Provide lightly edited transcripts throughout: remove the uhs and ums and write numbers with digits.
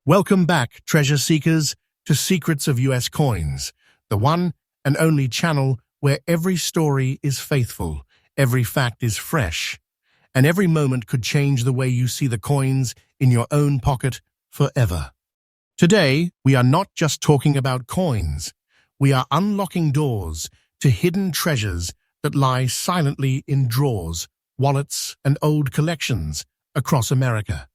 Welcome back, treasure seekers, to Secrets of US Coins, the one and only channel where every story is faithful, every fact is fresh, and every moment could change the way you see the coins in your own pocket forever. Today, we are not just talking about coins. We are unlocking doors to hidden treasures that lie silently in drawers, wallets, and old collections across America.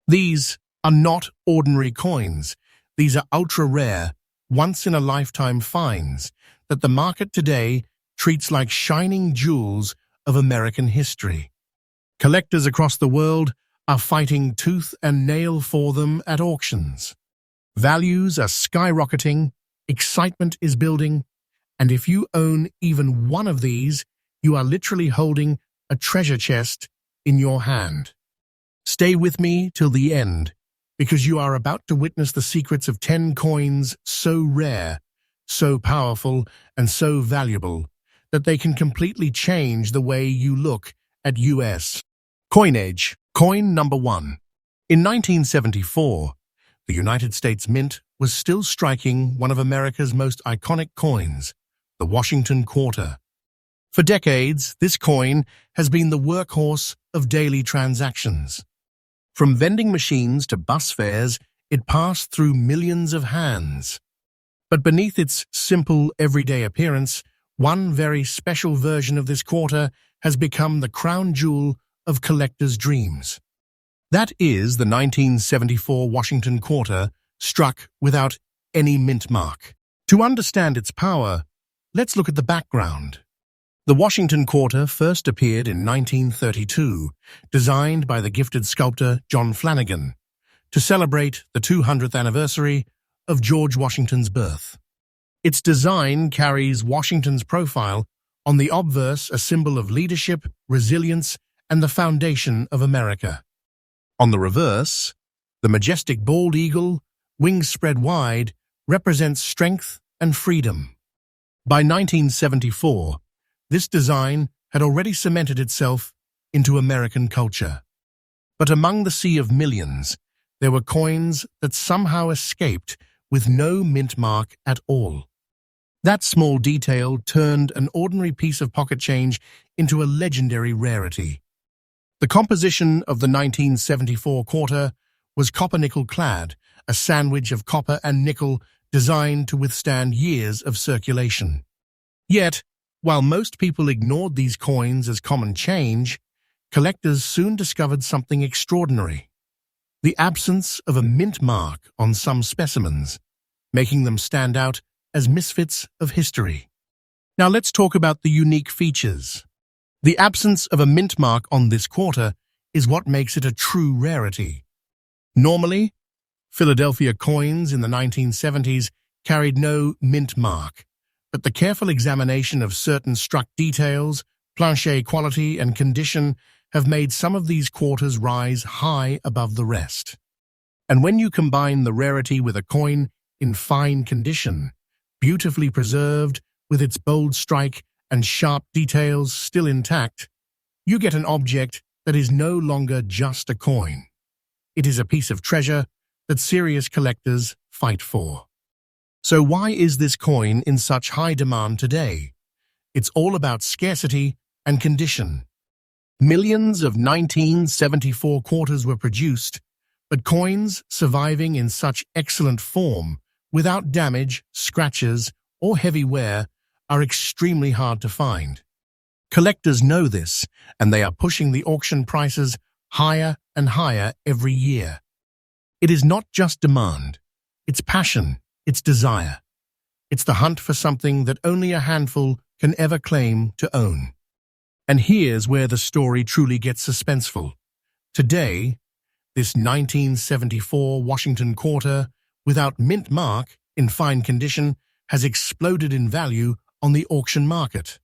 These are not ordinary coins. These are ultra-rare, once-in-a-lifetime finds that the market today treats like shining jewels of American history. Collectors across the world are fighting tooth and nail for them at auctions. Values are skyrocketing, excitement is building, and if you own even one of these, you are literally holding a treasure chest in your hand. Stay with me till the end, because you are about to witness the secrets of 10 coins so rare, so powerful, and so valuable that they can completely change the way you look at US coinage. Coin number 1. In 1974, the United States Mint was still striking one of America's most iconic coins, the Washington Quarter. For decades, this coin has been the workhorse of daily transactions. From vending machines to bus fares, it passed through millions of hands. But beneath its simple, everyday appearance, one very special version of this quarter has become the crown jewel of collectors' dreams. That is the 1974 Washington Quarter, struck without any mint mark. To understand its power, let's look at the background. The Washington Quarter first appeared in 1932, designed by the gifted sculptor John Flanagan, to celebrate the 200th anniversary of George Washington's birth. Its design carries Washington's profile on the obverse, a symbol of leadership, resilience, and the foundation of America. On the reverse, the majestic bald eagle, wings spread wide, represents strength and freedom. By 1974, this design had already cemented itself into American culture. But among the sea of millions, there were coins that somehow escaped with no mint mark at all. That small detail turned an ordinary piece of pocket change into a legendary rarity. The composition of the 1974 quarter was copper-nickel clad, a sandwich of copper and nickel designed to withstand years of circulation. Yet, while most people ignored these coins as common change, collectors soon discovered something extraordinary: the absence of a mint mark on some specimens, making them stand out as misfits of history. Now let's talk about the unique features. The absence of a mint mark on this quarter is what makes it a true rarity. Normally, Philadelphia coins in the 1970s carried no mint mark, but the careful examination of certain struck details, planche quality, and condition have made some of these quarters rise high above the rest. And when you combine the rarity with a coin in fine condition, beautifully preserved, with its bold strike and sharp details still intact, you get an object that is no longer just a coin. It is a piece of treasure that serious collectors fight for. So why is this coin in such high demand today? It's all about scarcity and condition. Millions of 1974 quarters were produced, but coins surviving in such excellent form, without damage, scratches, or heavy wear, are extremely hard to find. Collectors know this, and they are pushing the auction prices higher and higher every year. It is not just demand, it's passion. It's desire. It's the hunt for something that only a handful can ever claim to own. And here's where the story truly gets suspenseful. Today, this 1974 Washington Quarter, without mint mark, in fine condition, has exploded in value on the auction market.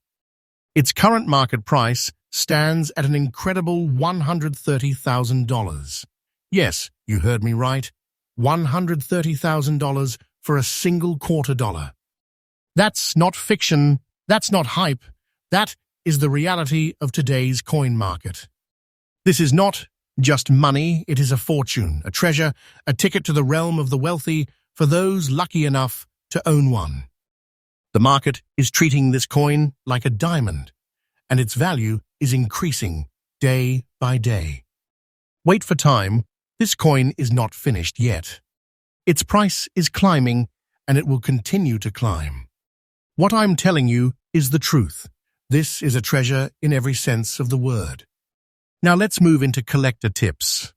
Its current market price stands at an incredible $130,000. Yes, you heard me right, $130,000 for a single $quarter. That's not fiction, that's not hype, that is the reality of today's coin market. This is not just money, it is a fortune, a treasure, a ticket to the realm of the wealthy for those lucky enough to own one. The market is treating this coin like a diamond, and its value is increasing day by day. Wait for time, this coin is not finished yet. Its price is climbing, and it will continue to climb. What I'm telling you is the truth. This is a treasure in every sense of the word. Now let's move into collector tips.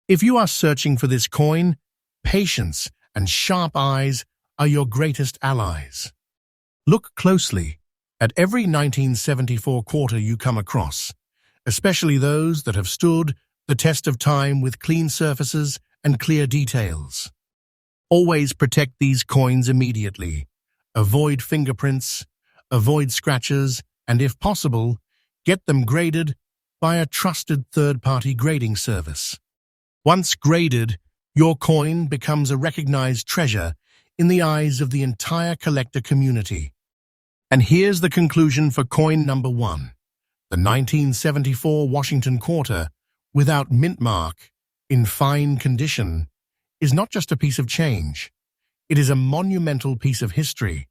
If you are searching for this coin, patience and sharp eyes are your greatest allies. Look closely at every 1974 quarter you come across, especially those that have stood the test of time with clean surfaces and clear details. Always protect these coins immediately. Avoid fingerprints, avoid scratches, and if possible, get them graded by a trusted third-party grading service. Once graded, your coin becomes a recognized treasure in the eyes of the entire collector community. And here's the conclusion for coin number 1. The 1974 Washington quarter, without mint mark, in fine condition, is not just a piece of change. It is a monumental piece of history,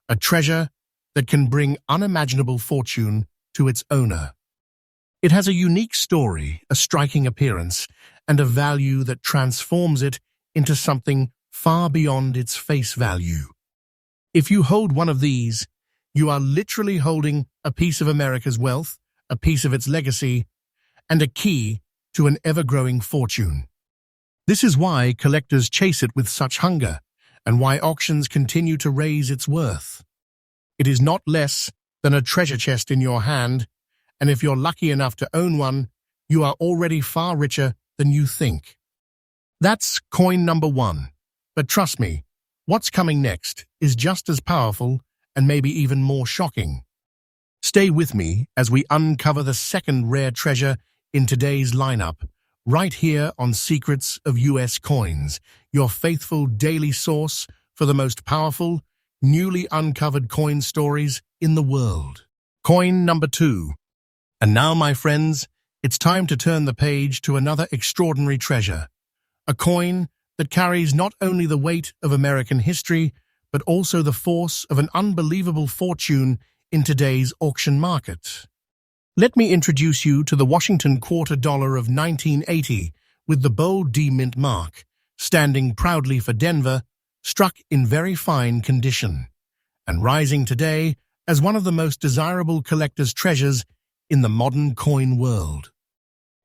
a treasure that can bring unimaginable fortune to its owner. It has a unique story, a striking appearance, and a value that transforms it into something far beyond its face value. If you hold one of these, you are literally holding a piece of America's wealth, a piece of its legacy, and a key to an ever-growing fortune. This is why collectors chase it with such hunger, and why auctions continue to raise its worth. It is not less than a treasure chest in your hand, and if you're lucky enough to own one, you are already far richer than you think. That's coin number 1. But trust me, what's coming next is just as powerful and maybe even more shocking. Stay with me as we uncover the second rare treasure in today's lineup, right here on Secrets of US Coins, your faithful daily source for the most powerful, newly uncovered coin stories in the world. Coin number 2. And now, my friends, it's time to turn the page to another extraordinary treasure, a coin that carries not only the weight of American history, but also the force of an unbelievable fortune in today's auction market. Let me introduce you to the Washington quarter dollar of 1980 with the bold D mint mark, standing proudly for Denver, struck in very fine condition, and rising today as one of the most desirable collector's treasures in the modern coin world.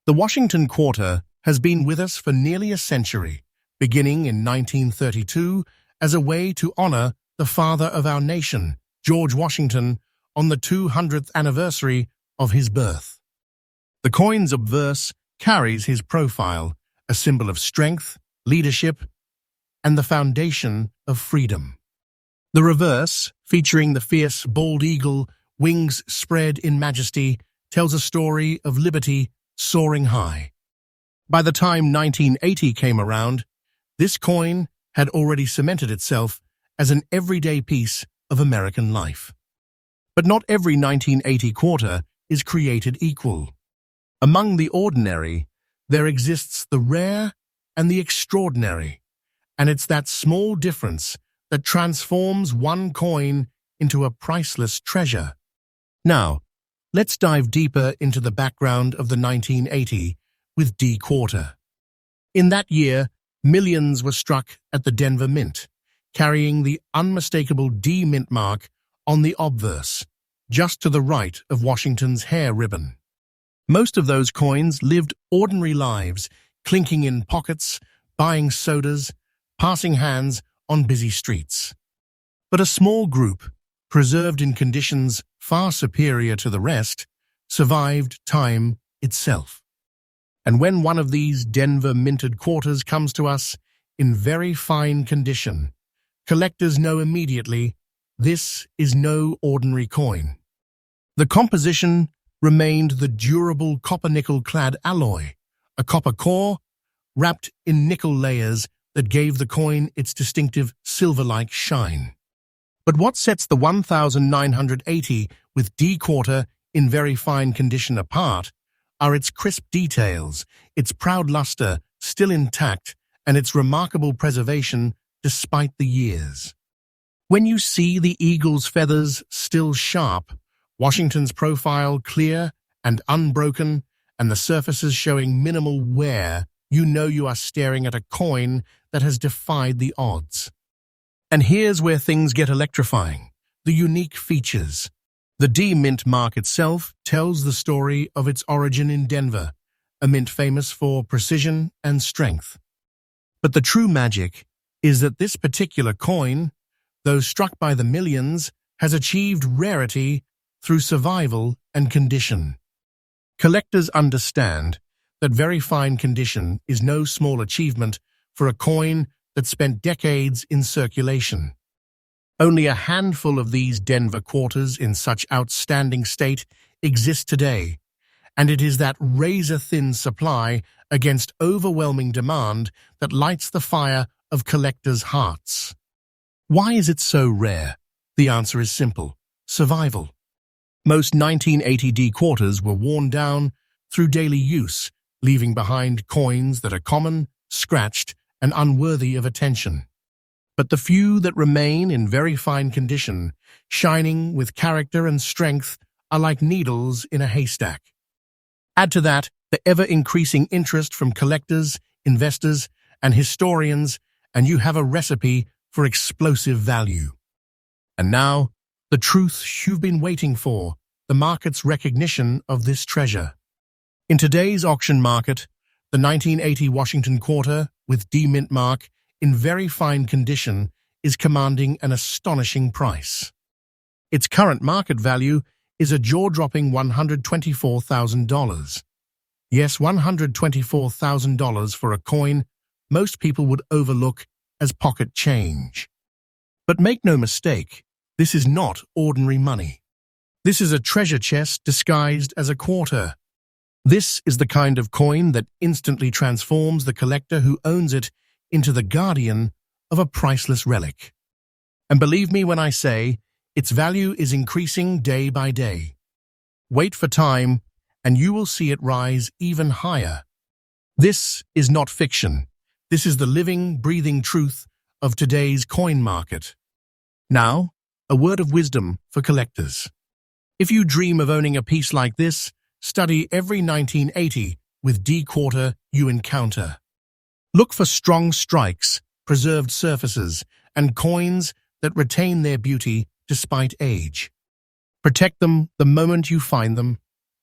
The Washington quarter has been with us for nearly a century, beginning in 1932 as a way to honor the father of our nation, George Washington, on the 200th anniversary of his birth. The coin's obverse carries his profile, a symbol of strength, leadership, and the foundation of freedom. The reverse, featuring the fierce bald eagle, wings spread in majesty, tells a story of liberty soaring high. By the time 1980 came around, this coin had already cemented itself as an everyday piece of American life. But not every 1980 quarter is created equal. Among the ordinary, there exists the rare and the extraordinary, and it's that small difference that transforms one coin into a priceless treasure. Now, let's dive deeper into the background of the 1980 with D quarter. In that year, millions were struck at the Denver Mint, carrying the unmistakable D mint mark on the obverse, just to the right of Washington's hair ribbon. Most of those coins lived ordinary lives, clinking in pockets, buying sodas, passing hands on busy streets. But a small group, preserved in conditions far superior to the rest, survived time itself. And when one of these Denver minted quarters comes to us in very fine condition, collectors know immediately this is no ordinary coin. The composition remained the durable copper-nickel-clad alloy, a copper core wrapped in nickel layers that gave the coin its distinctive silver-like shine. But what sets the 1980 with D quarter in very fine condition apart are its crisp details, its proud luster still intact, and its remarkable preservation despite the years. When you see the eagle's feathers still sharp, Washington's profile clear and unbroken, and the surfaces showing minimal wear, you know you are staring at a coin that has defied the odds. And here's where things get electrifying: the unique features. The D Mint mark itself tells the story of its origin in Denver, a mint famous for precision and strength. But the true magic is that this particular coin, though struck by the millions, has achieved rarity through survival and condition. Collectors understand that very fine condition is no small achievement for a coin that spent decades in circulation. Only a handful of these Denver quarters in such outstanding state exist today, and it is that razor-thin supply against overwhelming demand that lights the fire of collectors' hearts. Why is it so rare? The answer is simple: survival. Most 1980D quarters were worn down through daily use, leaving behind coins that are common, scratched, and unworthy of attention. But the few that remain in very fine condition, shining with character and strength, are like needles in a haystack. Add to that the ever-increasing interest from collectors, investors, and historians, and you have a recipe for explosive value. And now, the truth you've been waiting for: the market's recognition of this treasure. In today's auction market, the 1980 Washington quarter with D Mint mark in very fine condition is commanding an astonishing price. Its current market value is a jaw-dropping $124,000. Yes, $124,000 for a coin most people would overlook as pocket change. But make no mistake, this is not ordinary money. This is a treasure chest disguised as a quarter. This is the kind of coin that instantly transforms the collector who owns it into the guardian of a priceless relic. And believe me when I say, its value is increasing day by day. Wait for time, and you will see it rise even higher. This is not fiction. This is the living, breathing truth of today's coin market. Now, a word of wisdom for collectors. If you dream of owning a piece like this, study every 1980 with D quarter you encounter. Look for strong strikes, preserved surfaces, and coins that retain their beauty despite age. Protect them the moment you find them.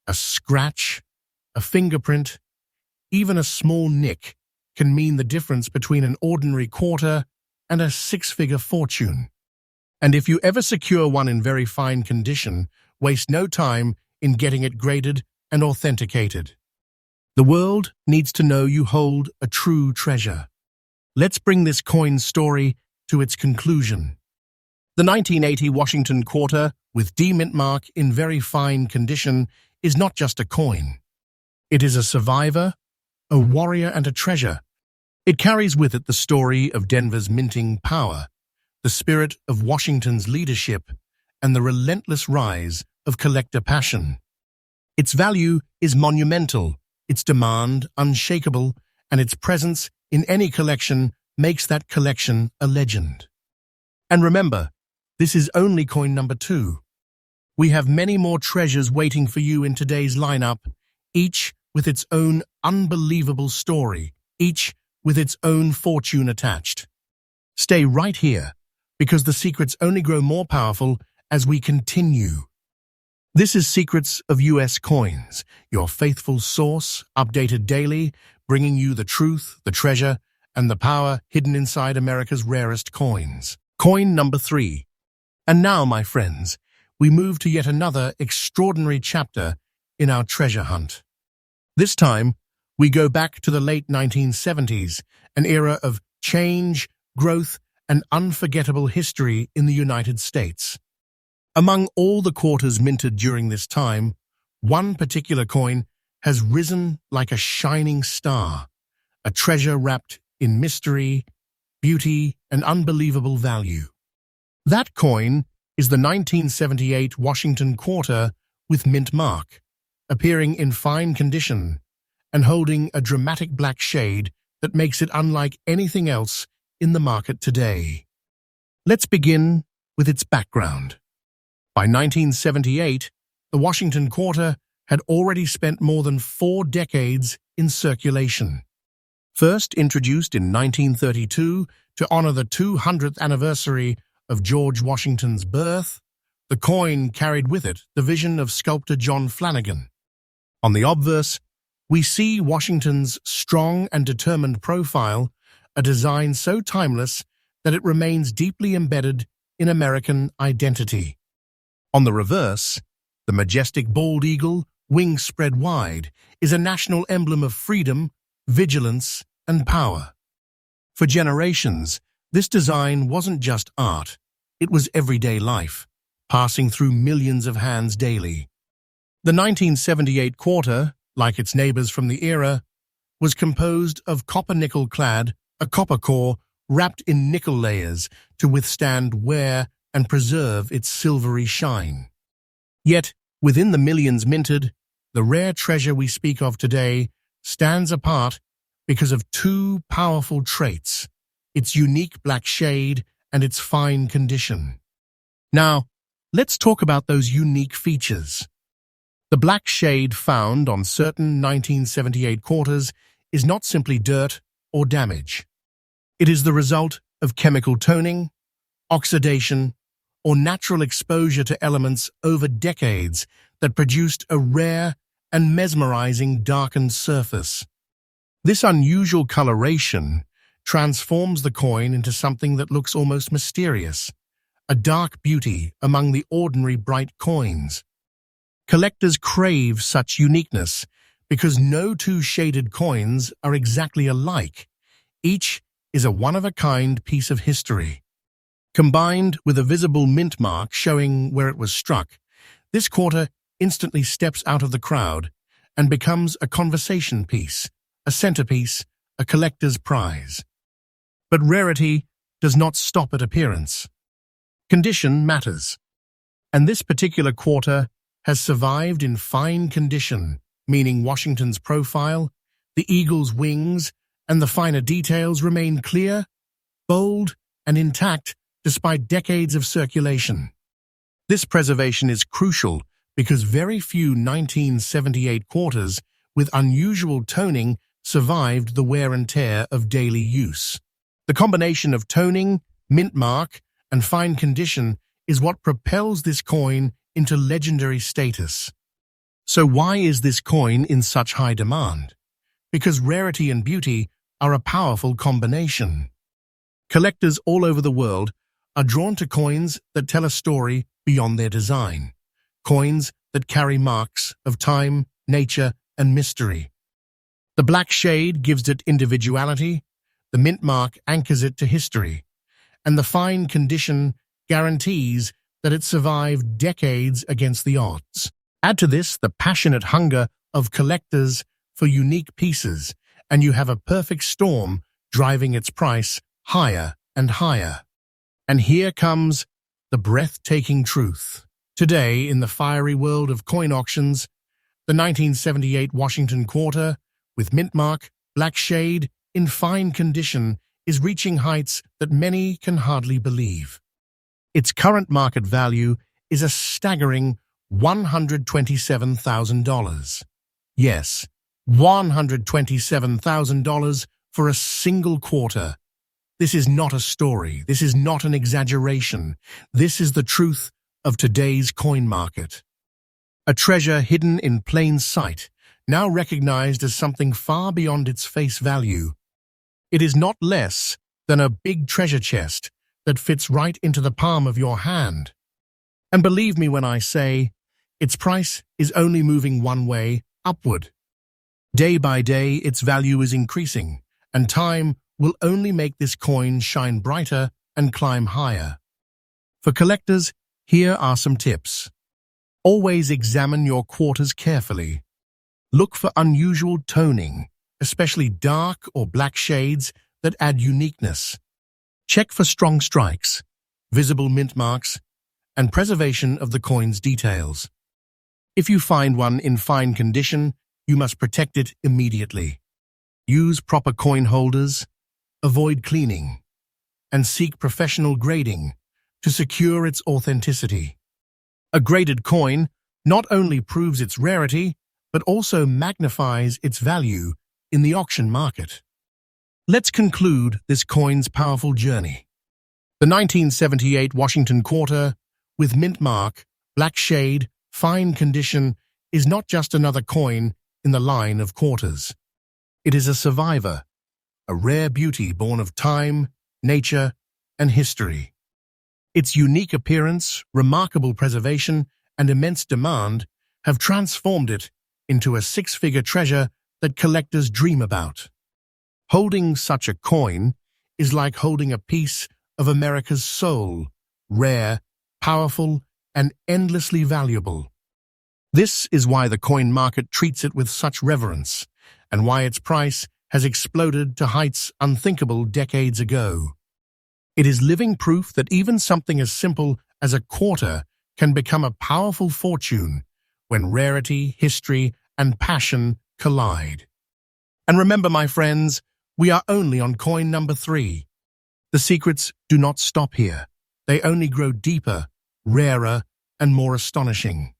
A scratch, a fingerprint, even a small nick can mean the difference between an ordinary quarter and a six-figure fortune. And if you ever secure one in very fine condition, waste no time in getting it graded and authenticated. The world needs to know you hold a true treasure. Let's bring this coin story to its conclusion. The 1980 Washington quarter with D Mint mark in very fine condition is not just a coin. It is a survivor, a warrior, and a treasure. It carries with it the story of Denver's minting power, the spirit of Washington's leadership, and the relentless rise of collector passion. Its value is monumental, its demand unshakable, and its presence in any collection makes that collection a legend. And remember, this is only coin number 2. We have many more treasures waiting for you in today's lineup, each with its own unbelievable story, each with its own fortune attached. Stay right here, because the secrets only grow more powerful as we continue. This is Secrets of US Coins, your faithful source, updated daily, bringing you the truth, the treasure, and the power hidden inside America's rarest coins. Coin number 3. And now, my friends, we move to yet another extraordinary chapter in our treasure hunt. This time, we go back to the late 1970s, an era of change, growth, and unforgettable history in the United States. Among all the quarters minted during this time, one particular coin has risen like a shining star, a treasure wrapped in mystery, beauty, and unbelievable value. That coin is the 1978 Washington quarter with mint mark, appearing in fine condition and holding a dramatic black shade that makes it unlike anything else in the market today. Let's begin with its background. By 1978, the Washington quarter had already spent more than 4 decades in circulation. First introduced in 1932 to honor the 200th anniversary of George Washington's birth, the coin carried with it the vision of sculptor John Flanagan. On the obverse, we see Washington's strong and determined profile, a design so timeless that it remains deeply embedded in American identity. On the reverse, the majestic bald eagle, wings spread wide, is a national emblem of freedom, vigilance, and power. For generations, this design wasn't just art, it was everyday life, passing through millions of hands daily. The 1978 quarter, like its neighbors from the era, was composed of copper-nickel-clad, a copper core wrapped in nickel layers to withstand wear and preserve its silvery shine. Yet, within the millions minted, the rare treasure we speak of today stands apart because of 2 powerful traits: its unique black shade and its fine condition. Now, let's talk about those unique features. The black shade found on certain 1978 quarters is not simply dirt or damage. It is the result of chemical toning, oxidation, or natural exposure to elements over decades that produced a rare and mesmerizing darkened surface. This unusual coloration transforms the coin into something that looks almost mysterious, a dark beauty among the ordinary bright coins. Collectors crave such uniqueness because no 2 shaded coins are exactly alike. Each is a one-of-a-kind piece of history. Combined with a visible mint mark showing where it was struck, this quarter instantly steps out of the crowd and becomes a conversation piece, a centerpiece, a collector's prize. But rarity does not stop at appearance. Condition matters. And this particular quarter has survived in fine condition, meaning Washington's profile, the eagle's wings, and the finer details remain clear, bold, and intact despite decades of circulation. This preservation is crucial because very few 1978 quarters with unusual toning survived the wear and tear of daily use. The combination of toning, mint mark, and fine condition is what propels this coin into legendary status. So why is this coin in such high demand? Because rarity and beauty are a powerful combination. Collectors all over the world are drawn to coins that tell a story beyond their design, coins that carry marks of time, nature, and mystery. The black shade gives it individuality, the mint mark anchors it to history, and the fine condition guarantees that it survived decades against the odds. Add to this the passionate hunger of collectors for unique pieces, and you have a perfect storm driving its price higher and higher. And here comes the breathtaking truth. Today, in the fiery world of coin auctions, the 1978 Washington quarter, with mint mark, black shade, in fine condition, is reaching heights that many can hardly believe. Its current market value is a staggering $127,000. Yes, $127,000 for a single quarter. This is not a story. This is not an exaggeration. This is the truth of today's coin market. A treasure hidden in plain sight, now recognized as something far beyond its face value. It is not less than a big treasure chest that fits right into the palm of your hand. And believe me when I say, its price is only moving one way, upward. Day by day, its value is increasing, and time will only make this coin shine brighter and climb higher. For collectors, here are some tips. Always examine your quarters carefully. Look for unusual toning, especially dark or black shades that add uniqueness. Check for strong strikes, visible mint marks, and preservation of the coin's details. If you find one in fine condition, you must protect it immediately. Use proper coin holders, avoid cleaning, and seek professional grading to secure its authenticity. A graded coin not only proves its rarity, but also magnifies its value in the auction market. Let's conclude this coin's powerful journey. The 1978 Washington quarter, with mint mark, black shade, fine condition, is not just another coin in the line of quarters. It is a survivor, a rare beauty born of time, nature, and history. Its unique appearance, remarkable preservation, and immense demand have transformed it into a six-figure treasure that collectors dream about. Holding such a coin is like holding a piece of America's soul, rare, powerful, and endlessly valuable. This is why the coin market treats it with such reverence, and why its price has exploded to heights unthinkable decades ago. It is living proof that even something as simple as a quarter can become a powerful fortune when rarity, history, and passion collide. And remember, my friends, we are only on coin number 3. The secrets do not stop here. They only grow deeper, rarer, and more astonishing.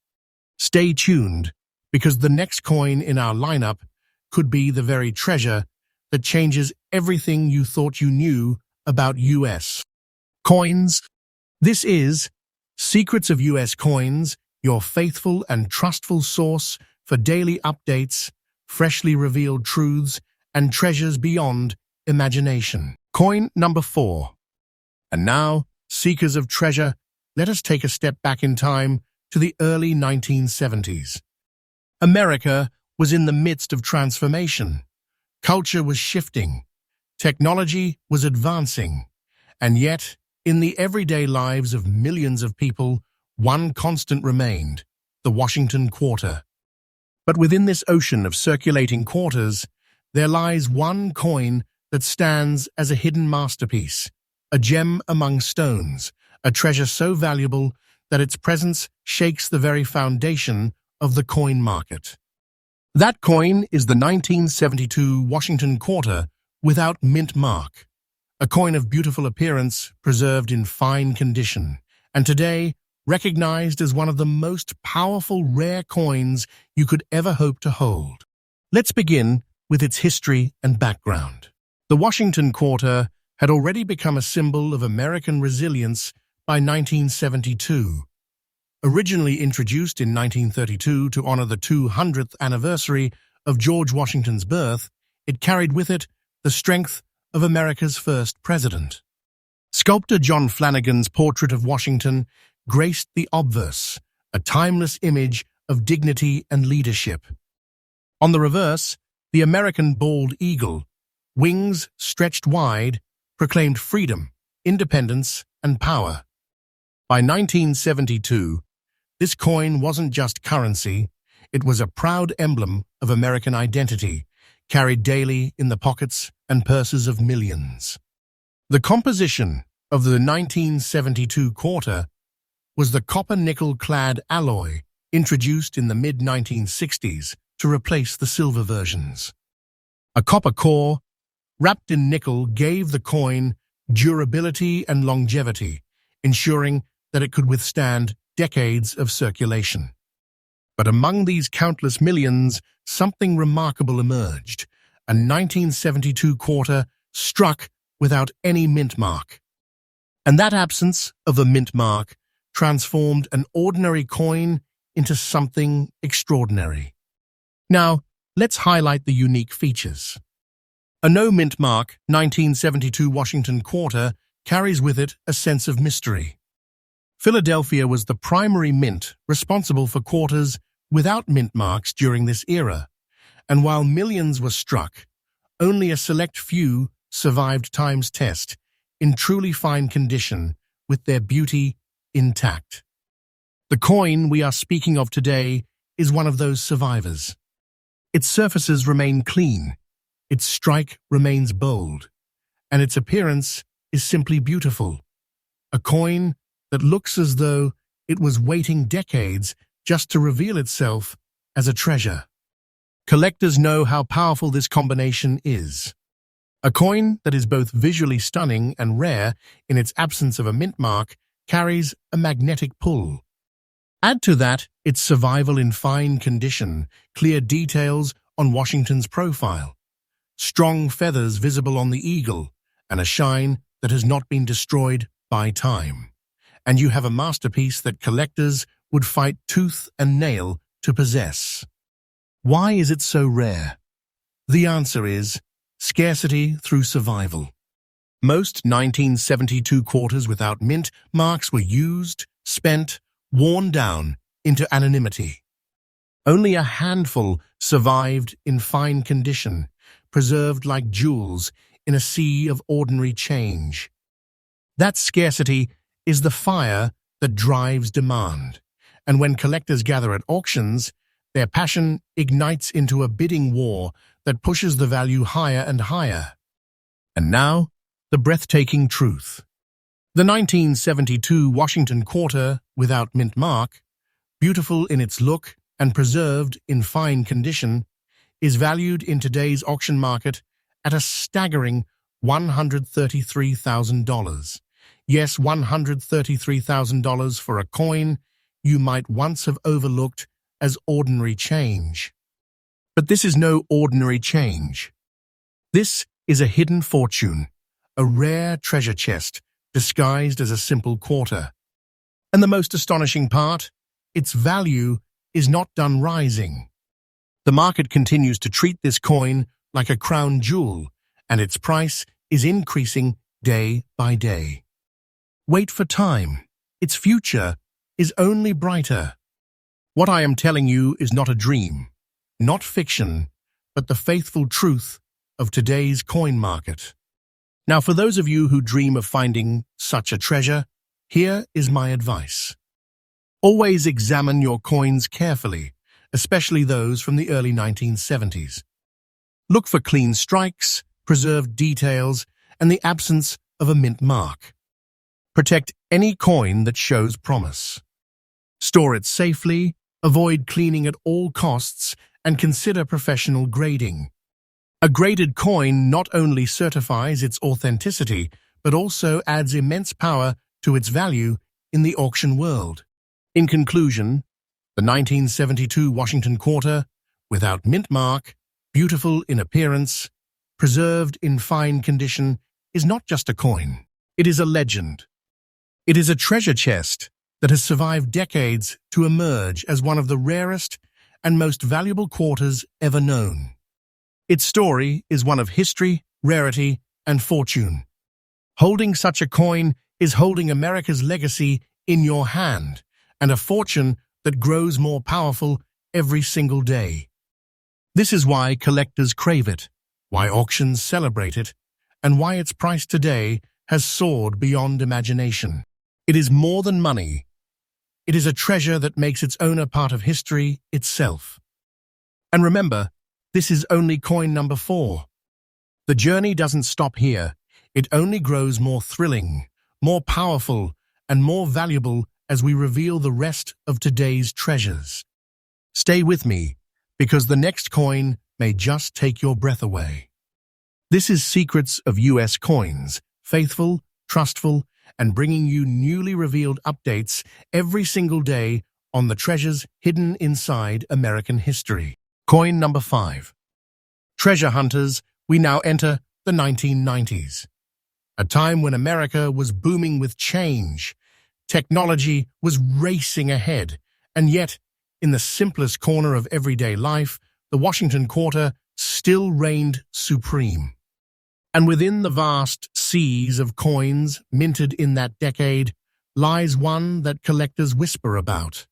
Stay tuned, because the next coin in our lineup could be the very treasure that changes everything you thought you knew about U.S. coins. This is Secrets of U.S. Coins, your faithful and trustful source for daily updates, freshly revealed truths, and treasures beyond imagination. Coin number 4. And now, seekers of treasure, let us take a step back in time to the early 1970s. America was in the midst of transformation. Culture was shifting. Technology was advancing. And yet, in the everyday lives of millions of people, one constant remained: the Washington quarter. But within this ocean of circulating quarters, there lies one coin that stands as a hidden masterpiece, a gem among stones, a treasure so valuable that its presence shakes the very foundation of the coin market. That coin is the 1972 Washington quarter without mint mark, a coin of beautiful appearance preserved in fine condition, and today recognized as one of the most powerful rare coins you could ever hope to hold. Let's begin with its history and background. The Washington quarter had already become a symbol of American resilience by 1972. Originally introduced in 1932 to honor the 200th anniversary of George Washington's birth, it carried with it the strength of America's first president. Sculptor John Flanagan's portrait of Washington graced the obverse, a timeless image of dignity and leadership. On the reverse, the American bald eagle, wings stretched wide, proclaimed freedom, independence, and power. By 1972, this coin wasn't just currency, it was a proud emblem of American identity, carried daily in the pockets and purses of millions. The composition of the 1972 quarter was the copper-nickel-clad alloy introduced in the mid-1960s to replace the silver versions. A copper core, wrapped in nickel, gave the coin durability and longevity, ensuring that it could withstand decades of circulation. But among these countless millions, something remarkable emerged: a 1972 quarter struck without any mint mark. And that absence of a mint mark transformed an ordinary coin into something extraordinary. Now, let's highlight the unique features. A no-mint mark 1972 Washington quarter carries with it a sense of mystery. Philadelphia was the primary mint responsible for quarters without mint marks during this era, and while millions were struck, only a select few survived time's test in truly fine condition with their beauty intact. The coin we are speaking of today is one of those survivors. Its surfaces remain clean, its strike remains bold, and its appearance is simply beautiful. A coin that looks as though it was waiting decades just to reveal itself as a treasure. Collectors know how powerful this combination is. A coin that is both visually stunning and rare in its absence of a mint mark carries a magnetic pull. Add to that its survival in fine condition, clear details on Washington's profile, strong feathers visible on the eagle, and a shine that has not been destroyed by time. And you have a masterpiece that collectors would fight tooth and nail to possess. Why is it so rare? The answer is scarcity through survival. Most 1972 quarters without mint marks were used, spent, worn down into anonymity. Only a handful survived in fine condition, preserved like jewels in a sea of ordinary change. That scarcity is the fire that drives demand, and when collectors gather at auctions, their passion ignites into a bidding war that pushes the value higher and higher. And now, the breathtaking truth. The 1972 Washington quarter without mint mark, beautiful in its look and preserved in fine condition, is valued in today's auction market at a staggering $133,000. Yes, $133,000 for a coin you might once have overlooked as ordinary change. But this is no ordinary change. This is a hidden fortune, a rare treasure chest disguised as a simple quarter. And the most astonishing part, its value is not done rising. The market continues to treat this coin like a crown jewel, and its price is increasing day by day. Wait for time. Its future is only brighter. What I am telling you is not a dream, not fiction, but the faithful truth of today's coin market. Now, for those of you who dream of finding such a treasure, here is my advice. Always examine your coins carefully, especially those from the early 1970s. Look for clean strikes, preserved details, and the absence of a mint mark. Protect any coin that shows promise. Store it safely, avoid cleaning at all costs, and consider professional grading. A graded coin not only certifies its authenticity, but also adds immense power to its value in the auction world. In conclusion, the 1972 Washington quarter, without mint mark, beautiful in appearance, preserved in fine condition, is not just a coin. It is a legend. It is a treasure chest that has survived decades to emerge as one of the rarest and most valuable quarters ever known. Its story is one of history, rarity, and fortune. Holding such a coin is holding America's legacy in your hand, and a fortune that grows more powerful every single day. This is why collectors crave it, why auctions celebrate it, and why its price today has soared beyond imagination. It is more than money. It is a treasure that makes its owner part of history itself. And remember, this is only coin number 4. The journey doesn't stop here. It only grows more thrilling, more powerful, and more valuable as we reveal the rest of today's treasures. Stay with me, because the next coin may just take your breath away. This is Secrets of U.S. Coins, faithful, trustful, and bringing you newly revealed updates every single day on the treasures hidden inside American history. Coin number 5. Treasure hunters, we now enter the 1990s. A time when America was booming with change. Technology was racing ahead, and yet, in the simplest corner of everyday life, the Washington quarter still reigned supreme. And within the vast seas of coins minted in that decade lies one that collectors whisper about.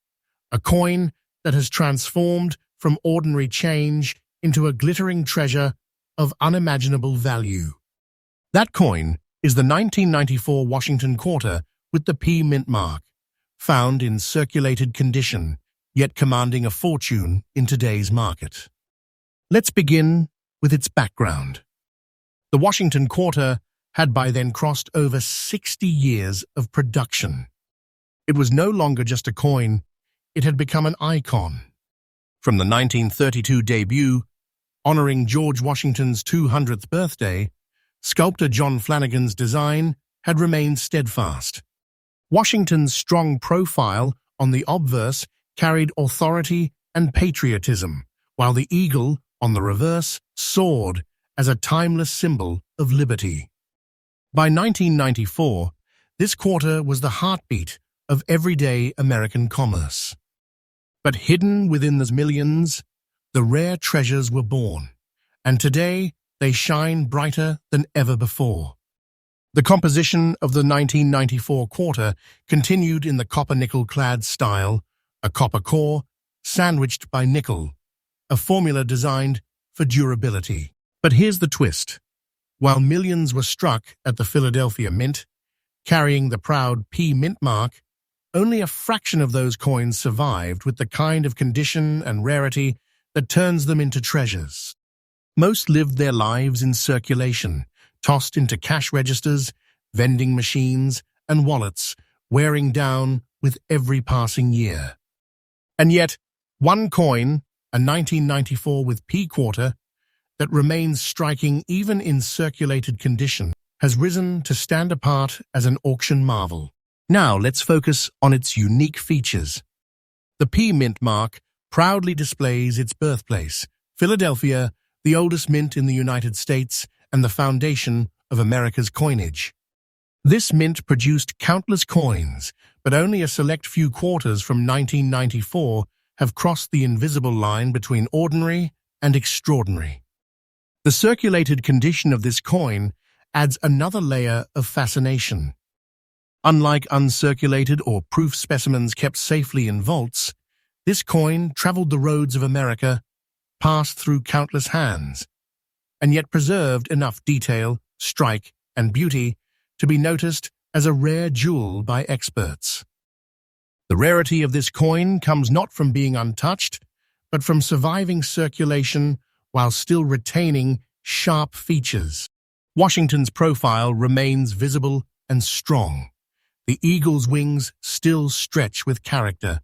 A coin that has transformed from ordinary change into a glittering treasure of unimaginable value. That coin is the 1994 Washington quarter with the P mint mark, found in circulated condition, yet commanding a fortune in today's market. Let's begin with its background. The Washington quarter had by then crossed over 60 years of production. It was no longer just a coin, it had become an icon. From the 1932 debut, honoring George Washington's 200th birthday, sculptor John Flanagan's design had remained steadfast. Washington's strong profile on the obverse carried authority and patriotism, while the eagle, on the reverse, soared as a timeless symbol of liberty. By 1994, this quarter was the heartbeat of everyday American commerce. But hidden within the millions, the rare treasures were born, and today they shine brighter than ever before. The composition of the 1994 quarter continued in the copper-nickel-clad style, a copper core sandwiched by nickel, a formula designed for durability. But here's the twist. While millions were struck at the Philadelphia Mint, carrying the proud P Mint mark, only a fraction of those coins survived with the kind of condition and rarity that turns them into treasures. Most lived their lives in circulation, tossed into cash registers, vending machines, and wallets, wearing down with every passing year. And yet, one coin, a 1994 with P quarter, that remains striking even in circulated condition, has risen to stand apart as an auction marvel. Now let's focus on its unique features. The P Mint mark proudly displays its birthplace, Philadelphia, the oldest mint in the United States and the foundation of America's coinage. This mint produced countless coins, but only a select few quarters from 1994 have crossed the invisible line between ordinary and extraordinary. The circulated condition of this coin adds another layer of fascination. Unlike uncirculated or proof specimens kept safely in vaults, this coin traveled the roads of America, passed through countless hands, and yet preserved enough detail, strike, and beauty to be noticed as a rare jewel by experts. The rarity of this coin comes not from being untouched, but from surviving circulation while still retaining sharp features. Washington's profile remains visible and strong. The eagle's wings still stretch with character,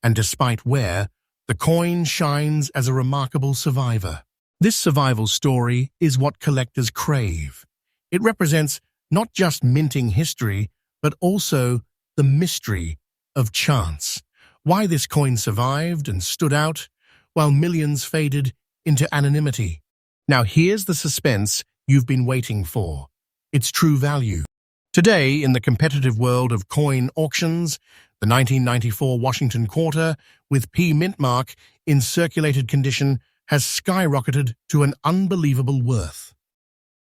and despite wear, the coin shines as a remarkable survivor. This survival story is what collectors crave. It represents not just minting history, but also the mystery of chance. Why this coin survived and stood out, while millions faded into anonymity. Now here's the suspense you've been waiting for. Its true value. Today, in the competitive world of coin auctions, the 1994 Washington quarter with P Mint mark in circulated condition has skyrocketed to an unbelievable worth.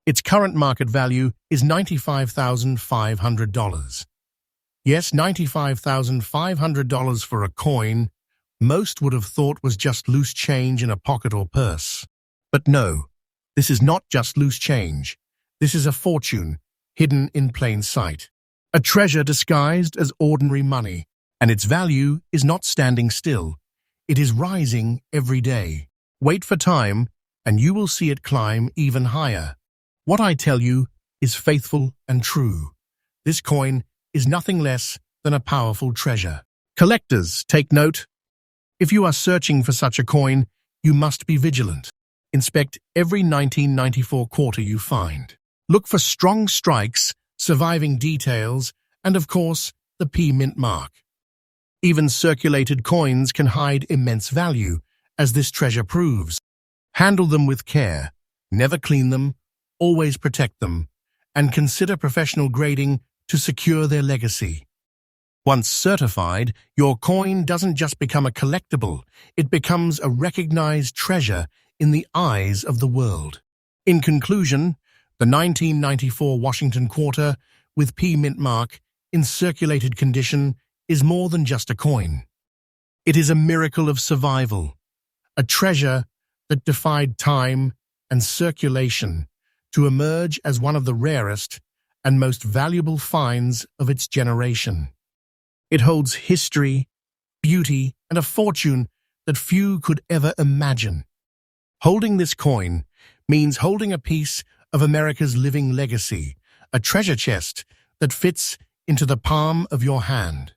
Its current market value is $95,500. Yes, $95,500 for a coin most would have thought was just loose change in a pocket or purse. But no, this is not just loose change. This is a fortune hidden in plain sight. A treasure disguised as ordinary money, and its value is not standing still. It is rising every day. Wait for time, and you will see it climb even higher. What I tell you is faithful and true. This coin is nothing less than a powerful treasure. Collectors, take note. If you are searching for such a coin, you must be vigilant. Inspect every 1994 quarter you find. Look for strong strikes, surviving details, and of course, the P Mint mark. Even circulated coins can hide immense value, as this treasure proves. Handle them with care, never clean them, always protect them, and consider professional grading to secure their legacy. Once certified, your coin doesn't just become a collectible, it becomes a recognized treasure in the eyes of the world. In conclusion, the 1994 Washington quarter with P Mint mark in circulated condition is more than just a coin. It is a miracle of survival, a treasure that defied time and circulation to emerge as one of the rarest and most valuable finds of its generation. It holds history, beauty, and a fortune that few could ever imagine. Holding this coin means holding a piece of America's living legacy, a treasure chest that fits into the palm of your hand.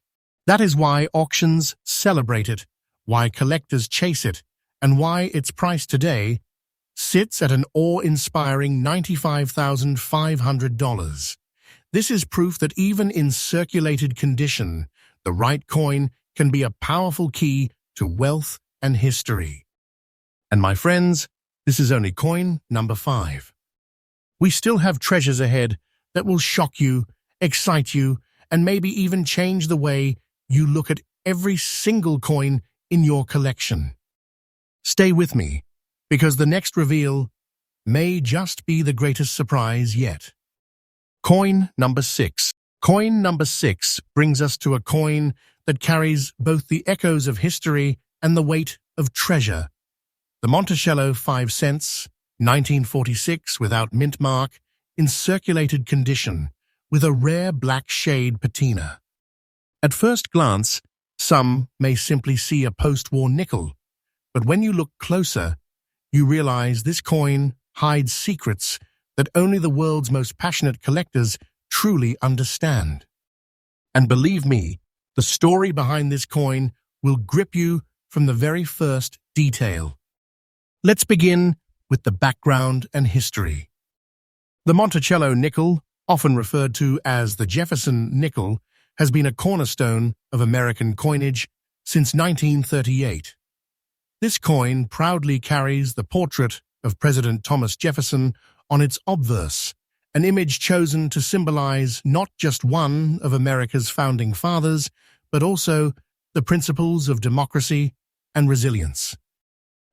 That is why auctions celebrate it, why collectors chase it, and why its price today sits at an awe-inspiring $95,500. This is proof that even in circulated condition, the right coin can be a powerful key to wealth and history. And my friends, this is only coin number 5. We still have treasures ahead that will shock you, excite you, and maybe even change the way you look at every single coin in your collection. Stay with me, because the next reveal may just be the greatest surprise yet. Coin number 6. Coin number 6 brings us to a coin that carries both the echoes of history and the weight of treasure. The Monticello 5 cents, 1946, without mint mark, in circulated condition, with a rare black shade patina. At first glance, some may simply see a post-war nickel, but when you look closer, you realize this coin hides secrets that only the world's most passionate collectors truly understand. And believe me, the story behind this coin will grip you from the very first detail. Let's begin with the background and history. The Monticello nickel, often referred to as the Jefferson nickel, has been a cornerstone of American coinage since 1938. This coin proudly carries the portrait of President Thomas Jefferson on its obverse, an image chosen to symbolize not just one of America's founding fathers, but also the principles of democracy and resilience.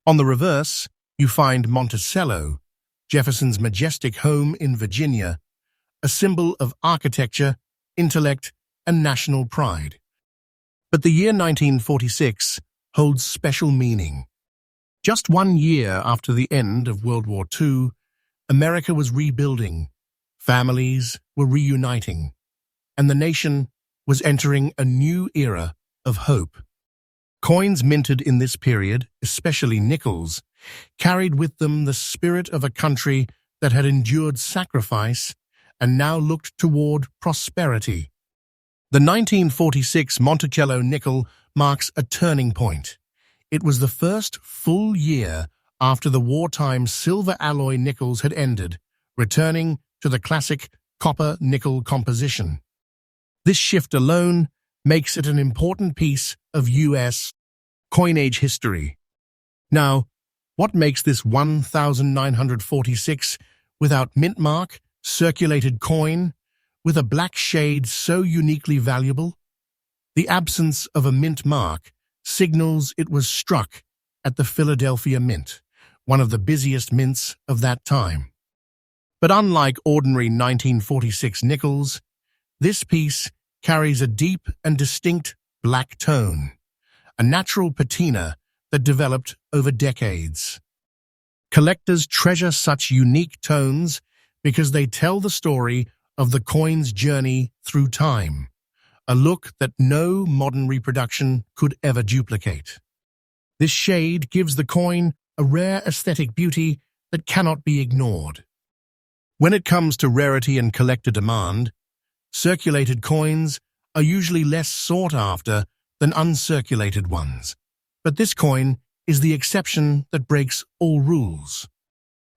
On the reverse, you find Monticello, Jefferson's majestic home in Virginia, a symbol of architecture, intellect, and national pride. But the year 1946 holds special meaning. Just 1 year after the end of World War II, America was rebuilding, families were reuniting, and the nation was entering a new era of hope. Coins minted in this period, especially nickels, carried with them the spirit of a country that had endured sacrifice and now looked toward prosperity. The 1946 Monticello nickel marks a turning point. It was the first full year after the wartime silver alloy nickels had ended, returning to the classic copper-nickel composition. This shift alone makes it an important piece of U.S. coinage history. Now, what makes this 1946 without mint mark, circulated coin, with a black shade so uniquely valuable? The absence of a mint mark signals it was struck at the Philadelphia Mint, one of the busiest mints of that time. But unlike ordinary 1946 nickels, this piece carries a deep and distinct black tone, a natural patina that developed over decades. Collectors treasure such unique tones because they tell the story of the coin's journey through time, a look that no modern reproduction could ever duplicate. This shade gives the coin a rare aesthetic beauty that cannot be ignored. When it comes to rarity and collector demand, circulated coins are usually less sought after than uncirculated ones. But this coin is the exception that breaks all rules.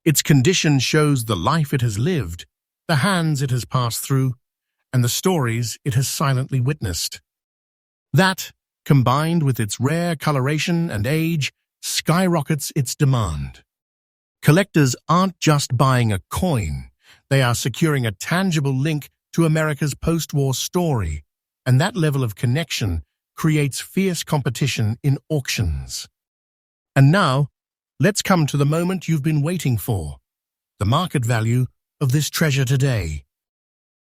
Its condition shows the life it has lived, the hands it has passed through, and the stories it has silently witnessed. That, combined with its rare coloration and age, skyrockets its demand. Collectors aren't just buying a coin, they are securing a tangible link to America's post-war story, and that level of connection creates fierce competition in auctions. And now, let's come to the moment you've been waiting for, the market value of this treasure today.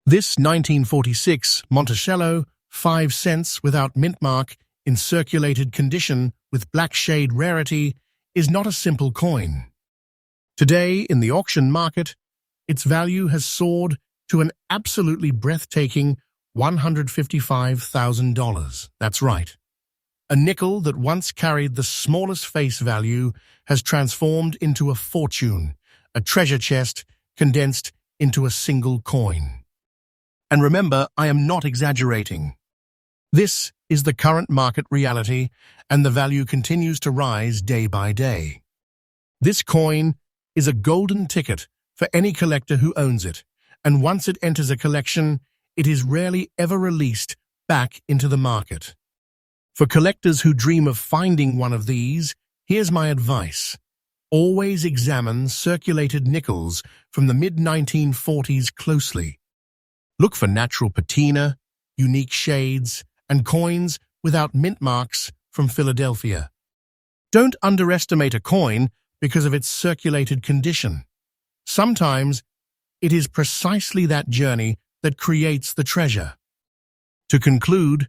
This 1946 Monticello 5 cents without mint mark in circulated condition with black shade rarity is not a simple coin. Today, in the auction market, its value has soared to an absolutely breathtaking $155,000. That's right. A nickel that once carried the smallest face value has transformed into a fortune, a treasure chest condensed into a single coin. And remember, I am not exaggerating. This is the current market reality, and the value continues to rise day by day. This coin is a golden ticket for any collector who owns it, and once it enters a collection, it is rarely ever released back into the market. For collectors who dream of finding one of these, here's my advice. Always examine circulated nickels from the mid-1940s closely. Look for natural patina, unique shades, and coins without mint marks from Philadelphia. Don't underestimate a coin because of its circulated condition. Sometimes it is precisely that journey that creates the treasure. To conclude,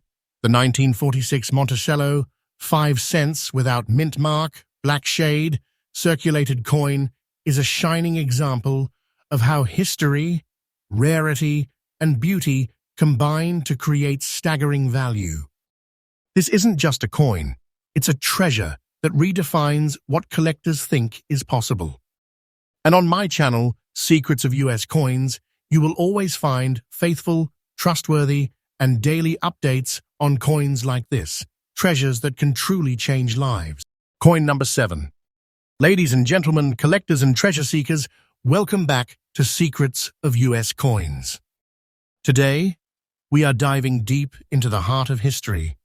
the 1946 Monticello 5 cents without mint mark, black shade, circulated coin is a shining example of how history, rarity, and beauty combine to create staggering value. This isn't just a coin, it's a treasure that redefines what collectors think is possible. And on my channel, Secrets of US Coins, you will always find faithful, trustworthy, and daily updates on coins like this, treasures that can truly change lives. Coin number 7. Ladies and gentlemen, collectors and treasure seekers, welcome back to Secrets of US Coins. Today, we are diving deep into the heart of history,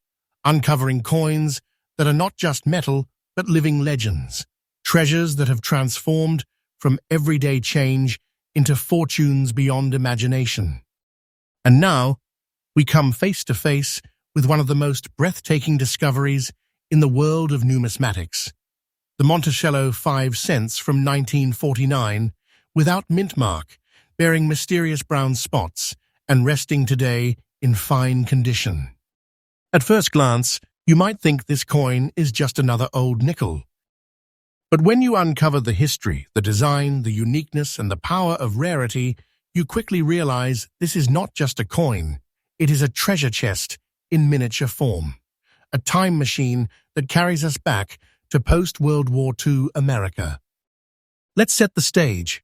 uncovering coins that are not just metal, but living legends, treasures that have transformed from everyday change into fortunes beyond imagination. And now, we come face to face with one of the most breathtaking discoveries in the world of numismatics, the Monticello 5 cents from 1949, without mint mark, bearing mysterious brown spots and resting today in fine condition. At first glance, you might think this coin is just another old nickel. But when you uncover the history, the design, the uniqueness, and the power of rarity, you quickly realize this is not just a coin. It is a treasure chest in miniature form, a time machine that carries us back to post-World War II America. Let's set the stage.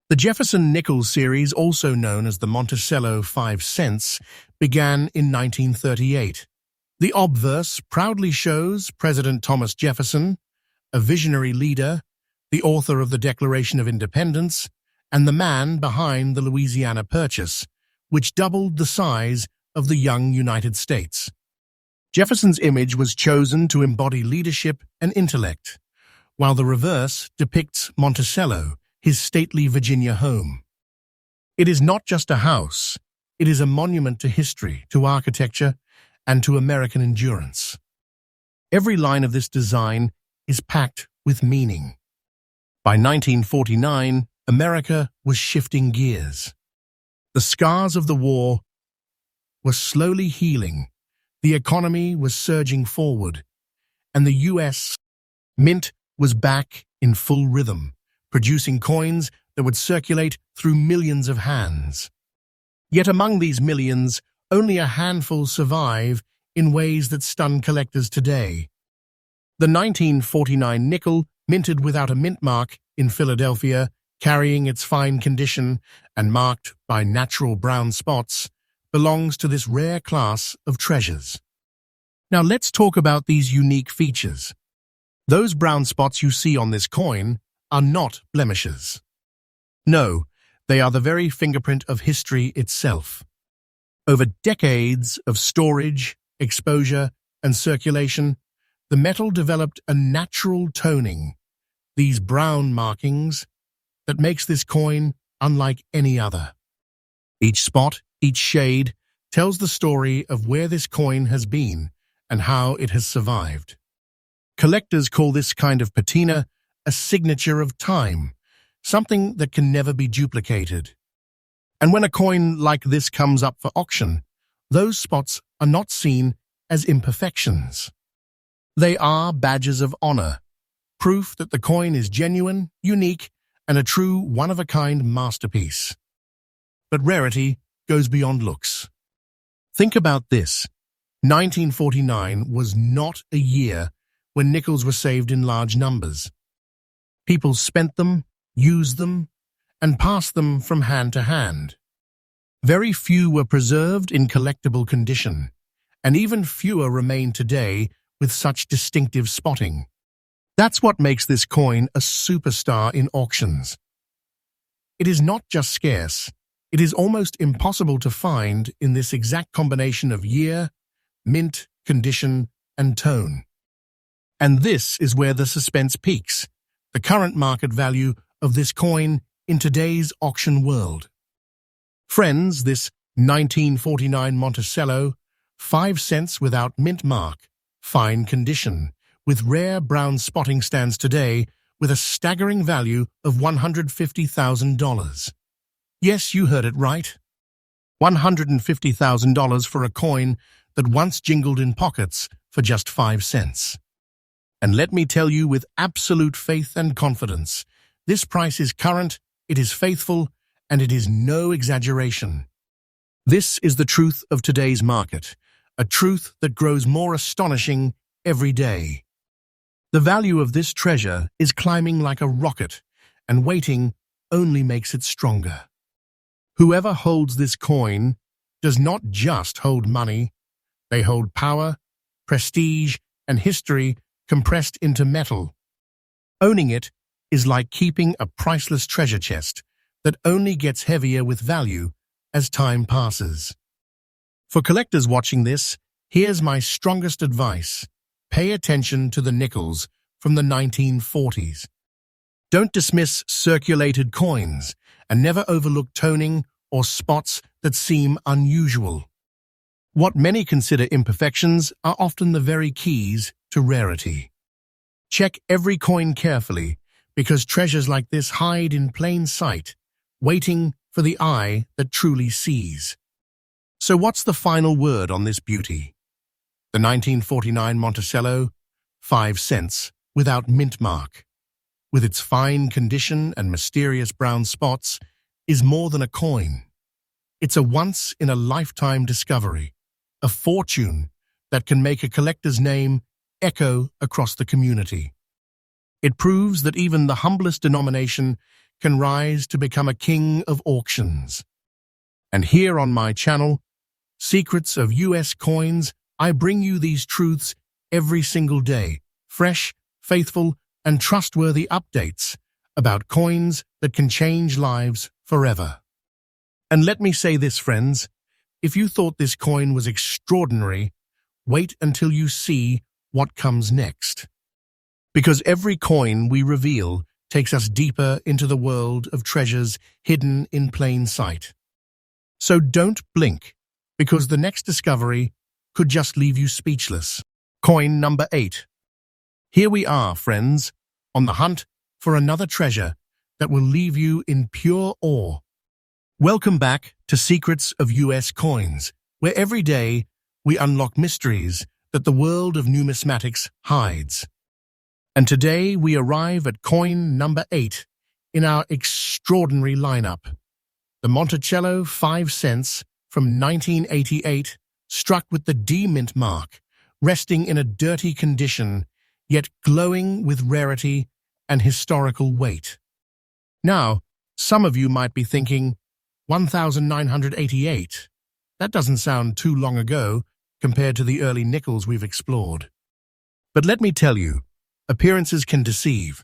The Jefferson nickel series, also known as the Monticello 5 cents, began in 1938. The obverse proudly shows President Thomas Jefferson, a visionary leader, the author of the Declaration of Independence, and the man behind the Louisiana Purchase, which doubled the size of the young United States. Jefferson's image was chosen to embody leadership and intellect, while the reverse depicts Monticello, his stately Virginia home. It is not just a house, it is a monument to history, to architecture, and to American endurance. Every line of this design is packed with meaning. By 1949, America was shifting gears. The scars of the war were slowly healing, the economy was surging forward, and the U.S. Mint was back in full rhythm, producing coins that would circulate through millions of hands. Yet among these millions, only a handful survive in ways that stun collectors today. The 1949 nickel, minted without a mint mark in Philadelphia, carrying its fine condition and marked by natural brown spots, belongs to this rare class of treasures. Now let's talk about these unique features. Those brown spots you see on this coin are not blemishes. No, they are the very fingerprint of history itself. Over decades of storage, exposure, and circulation, the metal developed a natural toning, these brown markings, that makes this coin unlike any other. Each spot, each shade, tells the story of where this coin has been and how it has survived. Collectors call this kind of patina a signature of time, something that can never be duplicated. And when a coin like this comes up for auction, those spots are not seen as imperfections. They are badges of honor, proof that the coin is genuine, unique, and a true one-of-a-kind masterpiece. But rarity goes beyond looks. Think about this. 1949 was not a year when nickels were saved in large numbers. People spent them, used them, and passed them from hand to hand. Very few were preserved in collectible condition, and even fewer remain today with such distinctive spotting. That's what makes this coin a superstar in auctions. It is not just scarce, it is almost impossible to find in this exact combination of year, mint, condition, and tone. And this is where the suspense peaks, the current market value of this coin in today's auction world. Friends, this 1949 Monticello, 5 cents without mint mark, fine condition, with rare brown spotting stands today with a staggering value of $150,000. Yes, you heard it right. $150,000 for a coin that once jingled in pockets for just 5 cents. And let me tell you with absolute faith and confidence, this price is current, it is faithful, and it is no exaggeration. This is the truth of today's market, a truth that grows more astonishing every day. The value of this treasure is climbing like a rocket, and waiting only makes it stronger. Whoever holds this coin does not just hold money, they hold power, prestige, and history compressed into metal. Owning it is like keeping a priceless treasure chest that only gets heavier with value as time passes. For collectors watching this, here's my strongest advice. Pay attention to the nickels from the 1940s. Don't dismiss circulated coins and never overlook toning or spots that seem unusual. What many consider imperfections are often the very keys to rarity. Check every coin carefully, because treasures like this hide in plain sight, waiting for the eye that truly sees. So what's the final word on this beauty? The 1949 Monticello, 5 cents, without mint mark, with its fine condition and mysterious brown spots, is more than a coin. It's a once-in-a-lifetime discovery, a fortune that can make a collector's name echo across the community. It proves that even the humblest denomination can rise to become a king of auctions. And here on my channel, Secrets of US Coins, I bring you these truths every single day, fresh, faithful, and trustworthy updates about coins that can change lives forever. And let me say this, friends, if you thought this coin was extraordinary, wait until you see what comes next. Because every coin we reveal takes us deeper into the world of treasures hidden in plain sight. So don't blink, because the next discovery could just leave you speechless. Coin number 8. Here we are, friends, on the hunt for another treasure that will leave you in pure awe. Welcome back to Secrets of US Coins, where every day we unlock mysteries that the world of numismatics hides. And today we arrive at coin number 8 in our extraordinary lineup. The Monticello 5 cents from 1988, struck with the D-mint mark, resting in a dirty condition, yet glowing with rarity and historical weight. Now, some of you might be thinking, 1988. That doesn't sound too long ago compared to the early nickels we've explored. But let me tell you, appearances can deceive.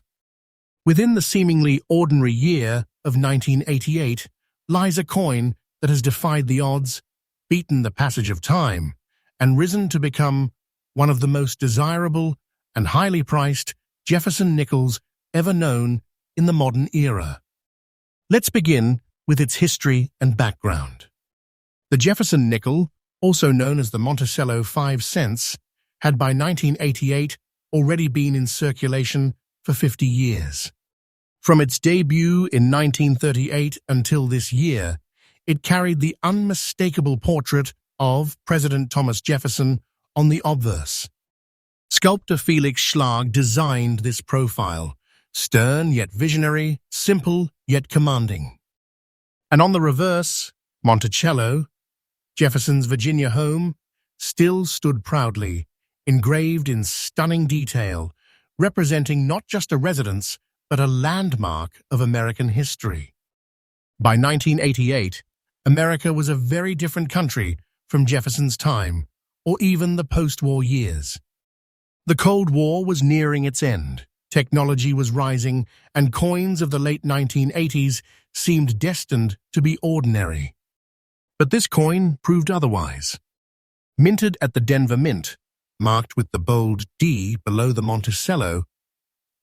Within the seemingly ordinary year of 1988 lies a coin that has defied the odds, beaten the passage of time, and risen to become one of the most desirable and highly priced Jefferson nickels ever known in the modern era. Let's begin with its history and background. The Jefferson nickel, also known as the Monticello 5 cents, had by 1988 already been in circulation for 50 years. From its debut in 1938 until this year, it carried the unmistakable portrait of President Thomas Jefferson on the obverse. Sculptor Felix Schlag designed this profile, stern yet visionary, simple yet commanding. And on the reverse, Monticello, Jefferson's Virginia home, still stood proudly, engraved in stunning detail, representing not just a residence, but a landmark of American history. By 1988, America was a very different country from Jefferson's time, or even the post-war years. The Cold War was nearing its end, technology was rising, and coins of the late 1980s seemed destined to be ordinary. But this coin proved otherwise. Minted at the Denver Mint, marked with the bold D below the Monticello,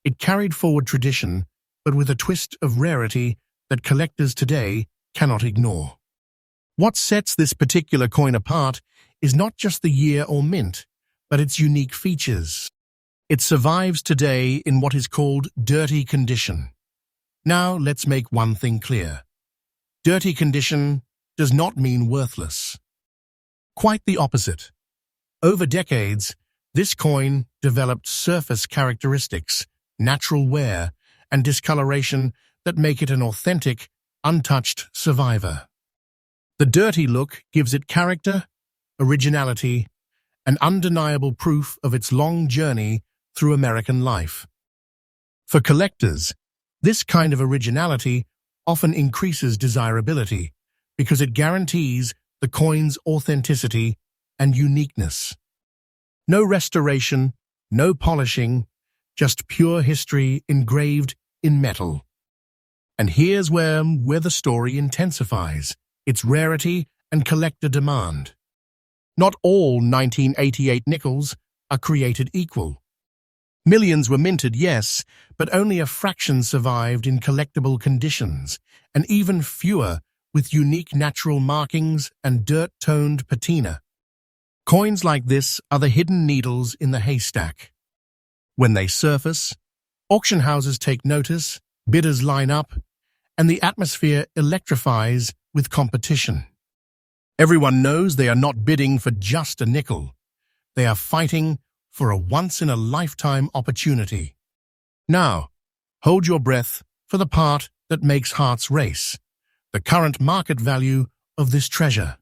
it carried forward tradition, but with a twist of rarity that collectors today cannot ignore. What sets this particular coin apart is not just the year or mint, but its unique features. It survives today in what is called dirty condition. Now let's make one thing clear. Dirty condition does not mean worthless. Quite the opposite. Over decades, this coin developed surface characteristics, natural wear, and discoloration that make it an authentic, untouched survivor. The dirty look gives it character, originality, and undeniable proof of its long journey through American life. For collectors, this kind of originality often increases desirability because it guarantees the coin's authenticity and uniqueness. No restoration, no polishing, just pure history engraved in metal. And here's where the story intensifies, its rarity and collector demand. Not all 1988 nickels are created equal. Millions were minted, yes, but only a fraction survived in collectible conditions, and even fewer with unique natural markings and dirt-toned patina. Coins like this are the hidden needles in the haystack. When they surface, auction houses take notice, bidders line up, and the atmosphere electrifies with competition. Everyone knows they are not bidding for just a nickel. They are fighting for a once-in-a-lifetime opportunity. Now, hold your breath for the part that makes hearts race, the current market value of this treasure.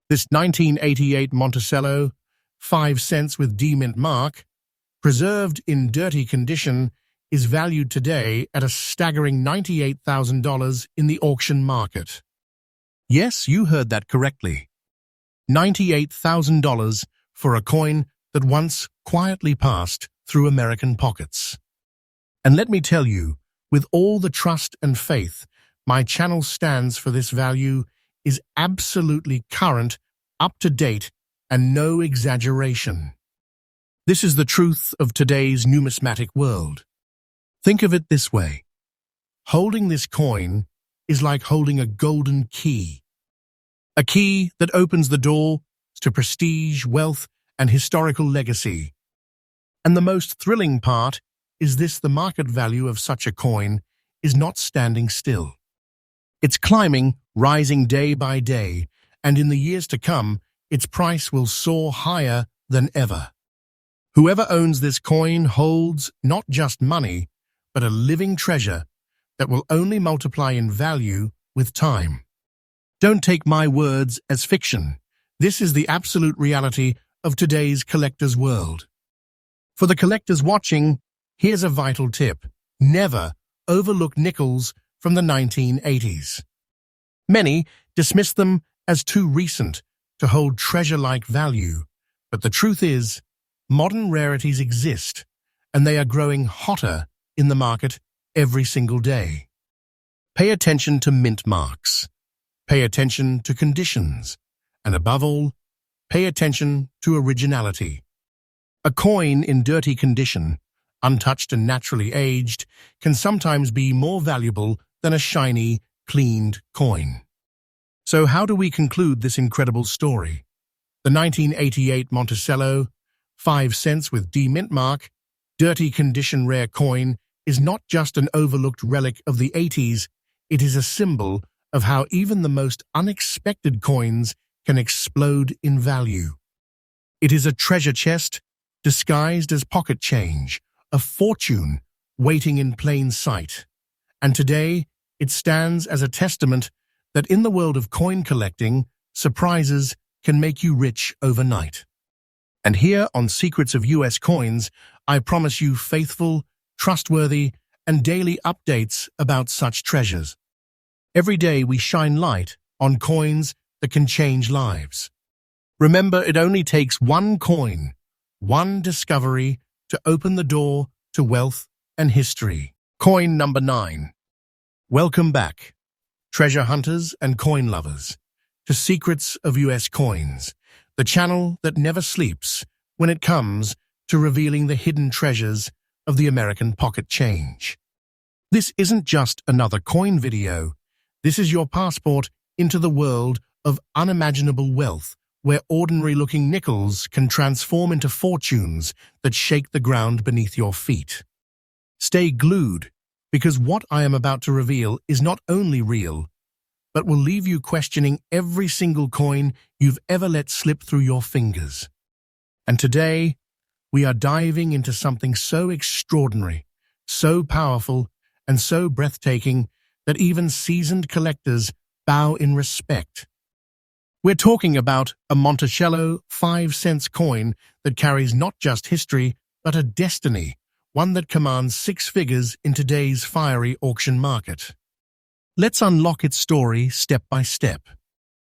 This 1988 Monticello, 5 cents with D-mint mark, preserved in dirty condition, is valued today at a staggering $98,000 in the auction market. Yes, you heard that correctly. $98,000 for a coin that once quietly passed through American pockets. And let me tell you, with all the trust and faith my channel stands for, this value is absolutely current, up-to-date, and no exaggeration. This is the truth of today's numismatic world. Think of it this way. Holding this coin is like holding a golden key. A key that opens the door to prestige, wealth, and historical legacy. And the most thrilling part is this: the market value of such a coin is not standing still. It's climbing, rising day by day, and in the years to come, its price will soar higher than ever. Whoever owns this coin holds not just money, but a living treasure that will only multiply in value with time. Don't take my words as fiction. This is the absolute reality of today's collector's world. For the collectors watching, here's a vital tip. Never overlook nickels from the 1980s. Many dismiss them as too recent to hold treasure-like value, but the truth is, modern rarities exist, and they are growing hotter in the market every single day. Pay attention to mint marks. Pay attention to conditions. And above all, pay attention to originality. A coin in dirty condition, untouched and naturally aged, can sometimes be more valuable than a shiny, cleaned coin. So how do we conclude this incredible story? The 1988 Monticello, 5 cents with D-mint mark, dirty condition rare coin is not just an overlooked relic of the 80s, it is a symbol of how even the most unexpected coins can explode in value. It is a treasure chest disguised as pocket change, a fortune waiting in plain sight. And today, it stands as a testament that in the world of coin collecting, surprises can make you rich overnight. And here on Secrets of US Coins, I promise you faithful, trustworthy, and daily updates about such treasures. Every day we shine light on coins that can change lives. Remember, it only takes one coin, one discovery to open the door to wealth and history. Coin number 9. Welcome back, treasure hunters and coin lovers, to Secrets of US Coins, the channel that never sleeps when it comes to revealing the hidden treasures of the American pocket change. This isn't just another coin video. This is your passport into the world of unimaginable wealth, where ordinary-looking nickels can transform into fortunes that shake the ground beneath your feet. Stay glued, because what I am about to reveal is not only real, but will leave you questioning every single coin you've ever let slip through your fingers. And today, we are diving into something so extraordinary, so powerful, and so breathtaking that even seasoned collectors bow in respect. We're talking about a Monticello 5-cent coin that carries not just history, but a destiny, one that commands 6 figures in today's fiery auction market. Let's unlock its story step by step.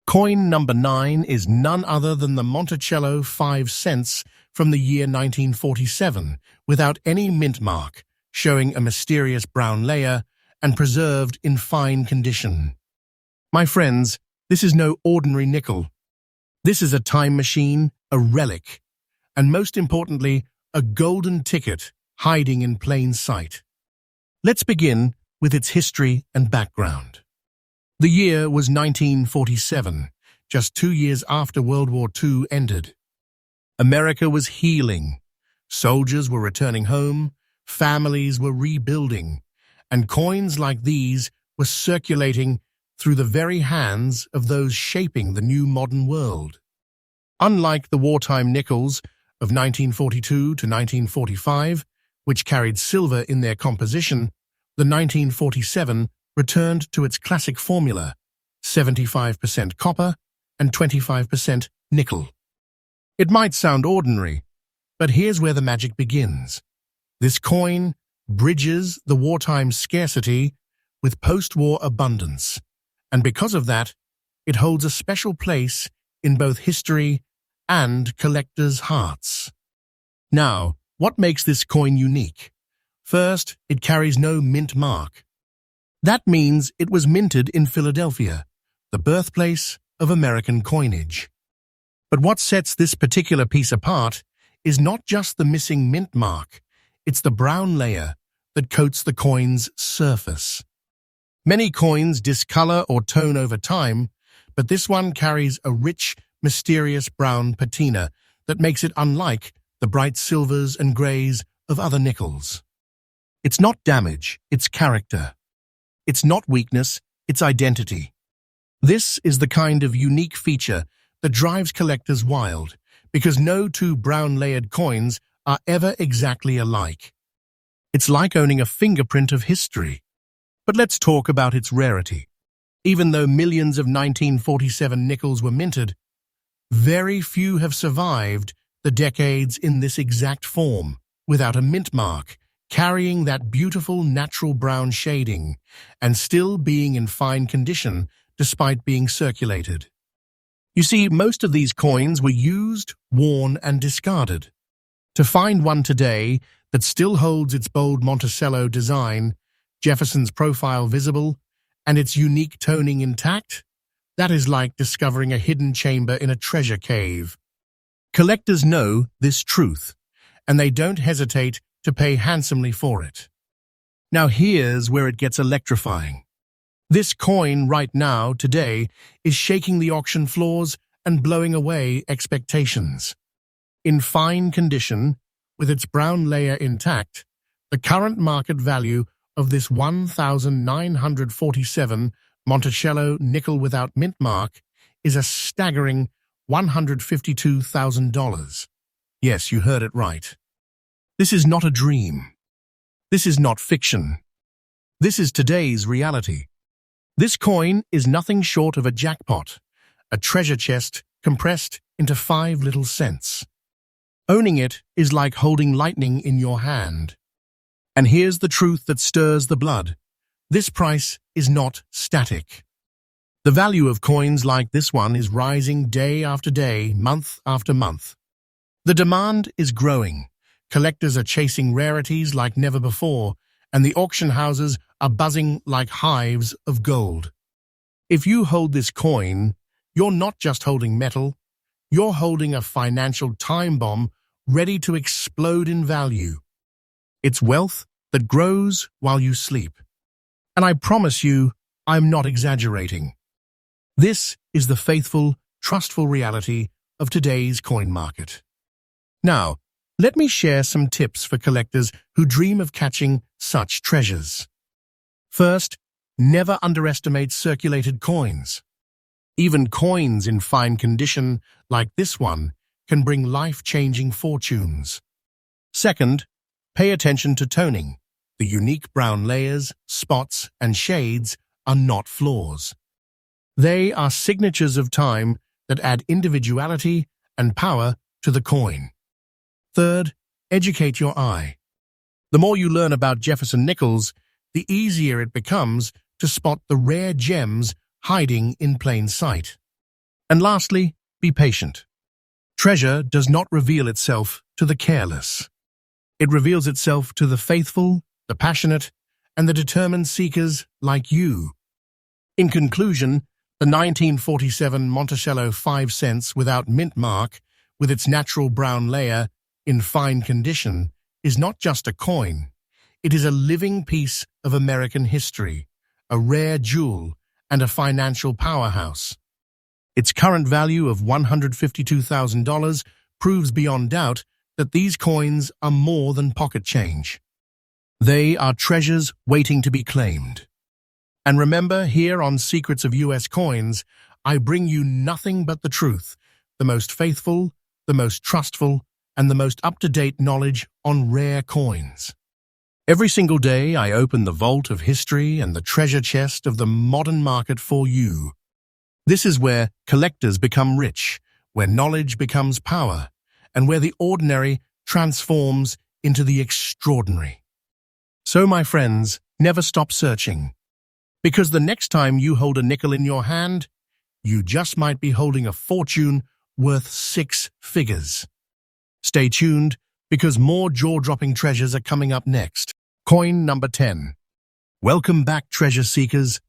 Coin number 9 is none other than the Monticello 5 cents from the year 1947, without any mint mark, showing a mysterious brown layer and preserved in fine condition. My friends, this is no ordinary nickel. This is a time machine, a relic, and most importantly, a golden ticket hiding in plain sight. Let's begin with its history and background. The year was 1947, just 2 years after World War II ended. America was healing. Soldiers were returning home, families were rebuilding, and coins like these were circulating through the very hands of those shaping the new modern world. Unlike the wartime nickels of 1942 to 1945, which carried silver in their composition, the 1947 returned to its classic formula, 75% copper and 25% nickel. It might sound ordinary, but here's where the magic begins. This coin bridges the wartime scarcity with post-war abundance, and because of that, it holds a special place in both history and collectors' hearts. Now, what makes this coin unique? First, it carries no mint mark. That means it was minted in Philadelphia, the birthplace of American coinage. But what sets this particular piece apart is not just the missing mint mark, it's the brown layer that coats the coin's surface. Many coins discolor or tone over time, but this one carries a rich, mysterious brown patina that makes it unlike the bright silvers and grays of other nickels. It's not damage, it's character. It's not weakness, it's identity. This is the kind of unique feature that drives collectors wild, because no 2 brown-layered coins are ever exactly alike. It's like owning a fingerprint of history. But let's talk about its rarity. Even though millions of 1947 nickels were minted, very few have survived the decades in this exact form, without a mint mark, carrying that beautiful natural brown shading, and still being in fine condition despite being circulated. You see, most of these coins were used, worn, and discarded. To find one today that still holds its bold Monticello design, Jefferson's profile visible, and its unique toning intact, that is like discovering a hidden chamber in a treasure cave. Collectors know this truth, and they don't hesitate to pay handsomely for it. Now here's where it gets electrifying. This coin right now, today, is shaking the auction floors and blowing away expectations. In fine condition, with its brown layer intact, the current market value of this 1,947 Monticello nickel without mint mark is a staggering $152,000. Yes, you heard it right. This is not a dream. This is not fiction. This is today's reality. This coin is nothing short of a jackpot, a treasure chest compressed into 5 little cents. Owning it is like holding lightning in your hand. And here's the truth that stirs the blood. This price is not static. The value of coins like this one is rising day after day, month after month. The demand is growing. Collectors are chasing rarities like never before, and the auction houses are buzzing like hives of gold. If you hold this coin, you're not just holding metal, you're holding a financial time bomb ready to explode in value. It's wealth that grows while you sleep. And I promise you, I'm not exaggerating. This is the faithful, trustful reality of today's coin market. Now, let me share some tips for collectors who dream of catching such treasures. First, never underestimate circulated coins. Even coins in fine condition, like this one, can bring life-changing fortunes. Second, pay attention to toning. The unique brown layers, spots, and shades are not flaws. They are signatures of time that add individuality and power to the coin. Third, educate your eye. The more you learn about Jefferson nickels, the easier it becomes to spot the rare gems hiding in plain sight. And lastly, be patient. Treasure does not reveal itself to the careless. It reveals itself to the faithful, the passionate, and the determined seekers like you. In conclusion, the 1947 Monticello 5 cents without mint mark, with its natural brown layer, in fine condition, is not just a coin. It is a living piece of American history, a rare jewel, and a financial powerhouse. Its current value of $152,000 proves beyond doubt that these coins are more than pocket change. They are treasures waiting to be claimed. And remember, here on Secrets of U.S. Coins, I bring you nothing but the truth, the most faithful, the most trustful, and the most up-to-date knowledge on rare coins. Every single day, I open the vault of history and the treasure chest of the modern market for you. This is where collectors become rich, where knowledge becomes power, and where the ordinary transforms into the extraordinary. So, my friends, never stop searching. Because the next time you hold a nickel in your hand, you just might be holding a fortune worth 6 figures. Stay tuned, because more jaw-dropping treasures are coming up next. Coin number 10. Welcome back, treasure seekers.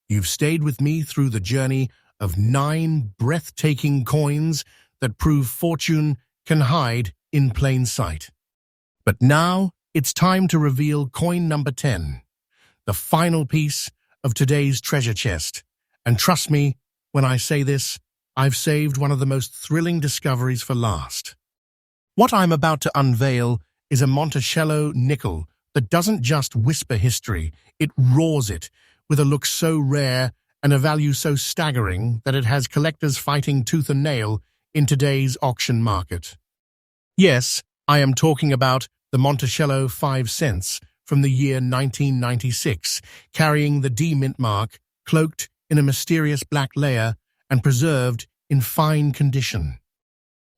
You've stayed with me through the journey of 9 breathtaking coins that prove fortune can hide in plain sight. But now it's time to reveal coin number 10, the final piece of today's treasure chest. And trust me, when I say this, I've saved one of the most thrilling discoveries for last. What I'm about to unveil is a Monticello nickel that doesn't just whisper history, it roars it, with a look so rare and a value so staggering that it has collectors fighting tooth and nail in today's auction market. Yes, I am talking about the Monticello 5 cents from the year 1996, carrying the D mint mark, cloaked in a mysterious black layer and preserved in fine condition.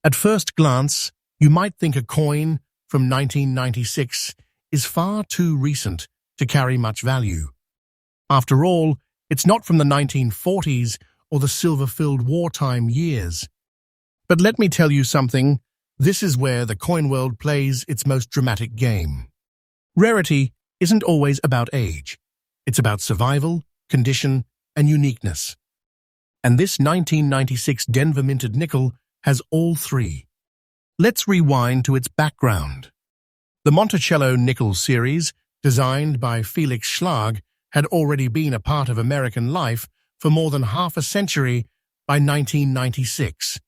At first glance, you might think a coin from 1996 is far too recent to carry much value. After all, it's not from the 1940s or the silver-filled wartime years. But let me tell you something, this is where the coin world plays its most dramatic game. Rarity isn't always about age. It's about survival, condition, and uniqueness. And this 1996 Denver minted nickel has all three. Let's rewind to its background. The Monticello nickel series, designed by Felix Schlag, had already been a part of American life for more than half a century by 1996.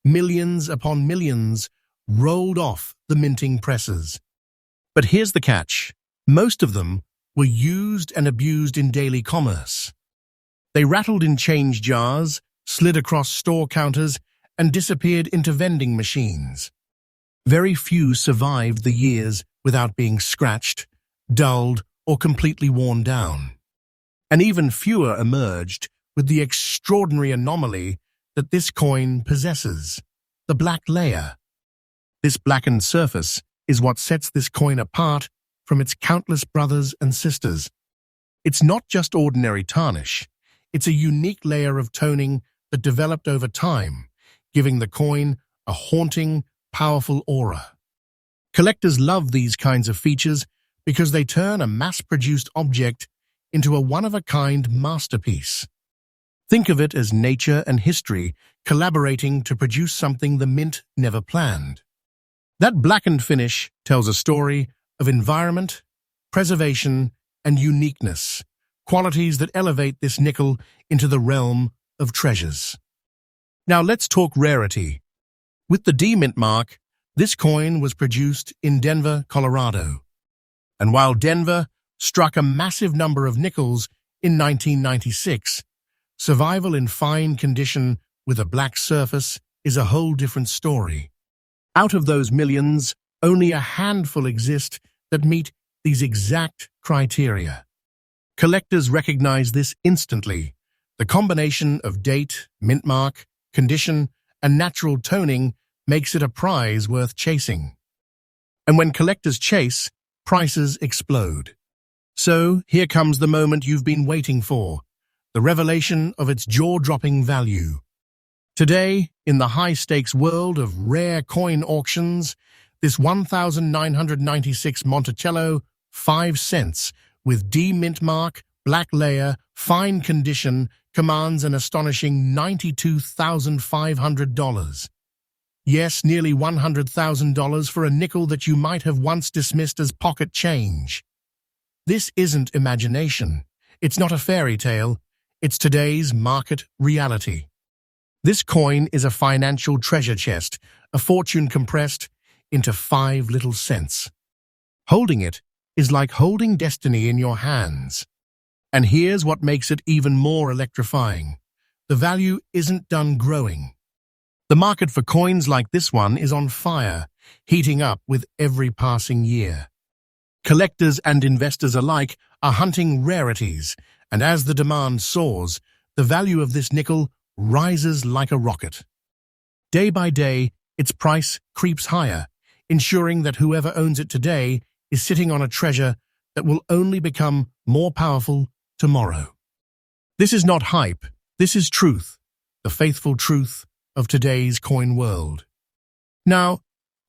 Millions upon millions rolled off the minting presses. But here's the catch. Most of them were used and abused in daily commerce. They rattled in change jars, slid across store counters, and disappeared into vending machines. Very few survived the years without being scratched, dulled, or completely worn down. And even fewer emerged with the extraordinary anomaly that this coin possesses, the black layer. This blackened surface is what sets this coin apart from its countless brothers and sisters. It's not just ordinary tarnish. It's a unique layer of toning that developed over time, giving the coin a haunting, powerful aura. Collectors love these kinds of features because they turn a mass-produced object into a one-of-a-kind masterpiece. Think of it as nature and history collaborating to produce something the mint never planned. That blackened finish tells a story of environment, preservation, and uniqueness, qualities that elevate this nickel into the realm of treasures. Now let's talk rarity. With the D mint mark, this coin was produced in Denver, Colorado. And while Denver struck a massive number of nickels in 1996, survival in fine condition with a black surface is a whole different story. Out of those millions, only a handful exist that meet these exact criteria. Collectors recognize this instantly. The combination of date, mint mark, condition, and natural toning makes it a prize worth chasing. And when collectors chase, prices explode. So here comes the moment you've been waiting for, the revelation of its jaw-dropping value. Today, in the high-stakes world of rare coin auctions, this 1,996 Monticello 5 cents with D mint mark, black layer, fine condition commands an astonishing $92,500. Yes, nearly $100,000 for a nickel that you might have once dismissed as pocket change. This isn't imagination. It's not a fairy tale. It's today's market reality. This coin is a financial treasure chest, a fortune compressed into 5 little cents. Holding it is like holding destiny in your hands. And here's what makes it even more electrifying. The value isn't done growing. The market for coins like this one is on fire, heating up with every passing year. Collectors and investors alike are hunting rarities, and as the demand soars, the value of this nickel rises like a rocket. Day by day, its price creeps higher, ensuring that whoever owns it today is sitting on a treasure that will only become more powerful tomorrow. This is not hype, this is truth, the faithful truth of today's coin world. Now,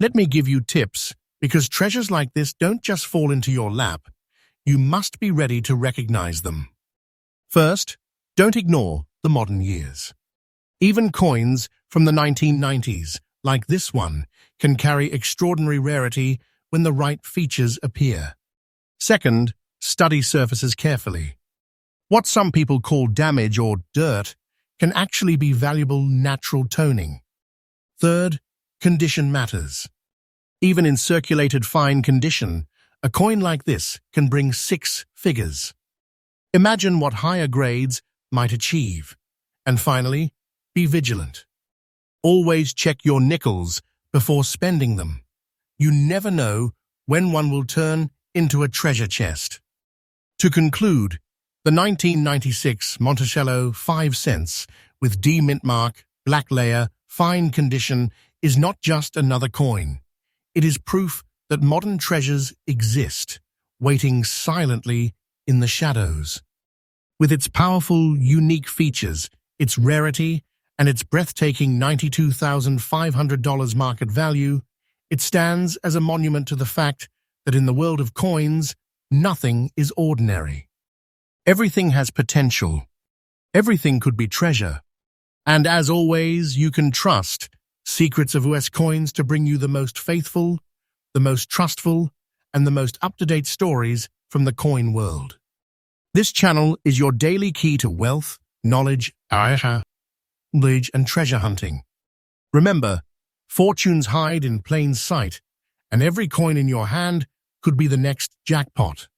let me give you tips, because treasures like this don't just fall into your lap. You must be ready to recognize them. First, don't ignore the modern years. Even coins from the 1990s, like this one, can carry extraordinary rarity when the right features appear. Second, study surfaces carefully. What some people call damage or dirt can actually be valuable natural toning. Third, condition matters. Even in circulated fine condition, a coin like this can bring 6 figures. Imagine what higher grades might achieve. And finally, be vigilant. Always check your nickels before spending them. You never know when one will turn into a treasure chest. To conclude, the 1996 Monticello 5 cents with D mint mark, black layer, fine condition is not just another coin. It is proof that modern treasures exist, waiting silently in the shadows. With its powerful, unique features, its rarity, and its breathtaking $92,500 market value, it stands as a monument to the fact that in the world of coins, nothing is ordinary. Everything has potential. Everything could be treasure. And as always, you can trust Secrets of US Coins to bring you the most faithful, the most trustful, and the most up-to-date stories from the coin world. This channel is your daily key to wealth, knowledge, and treasure hunting. Remember, fortunes hide in plain sight, and every coin in your hand could be the next jackpot.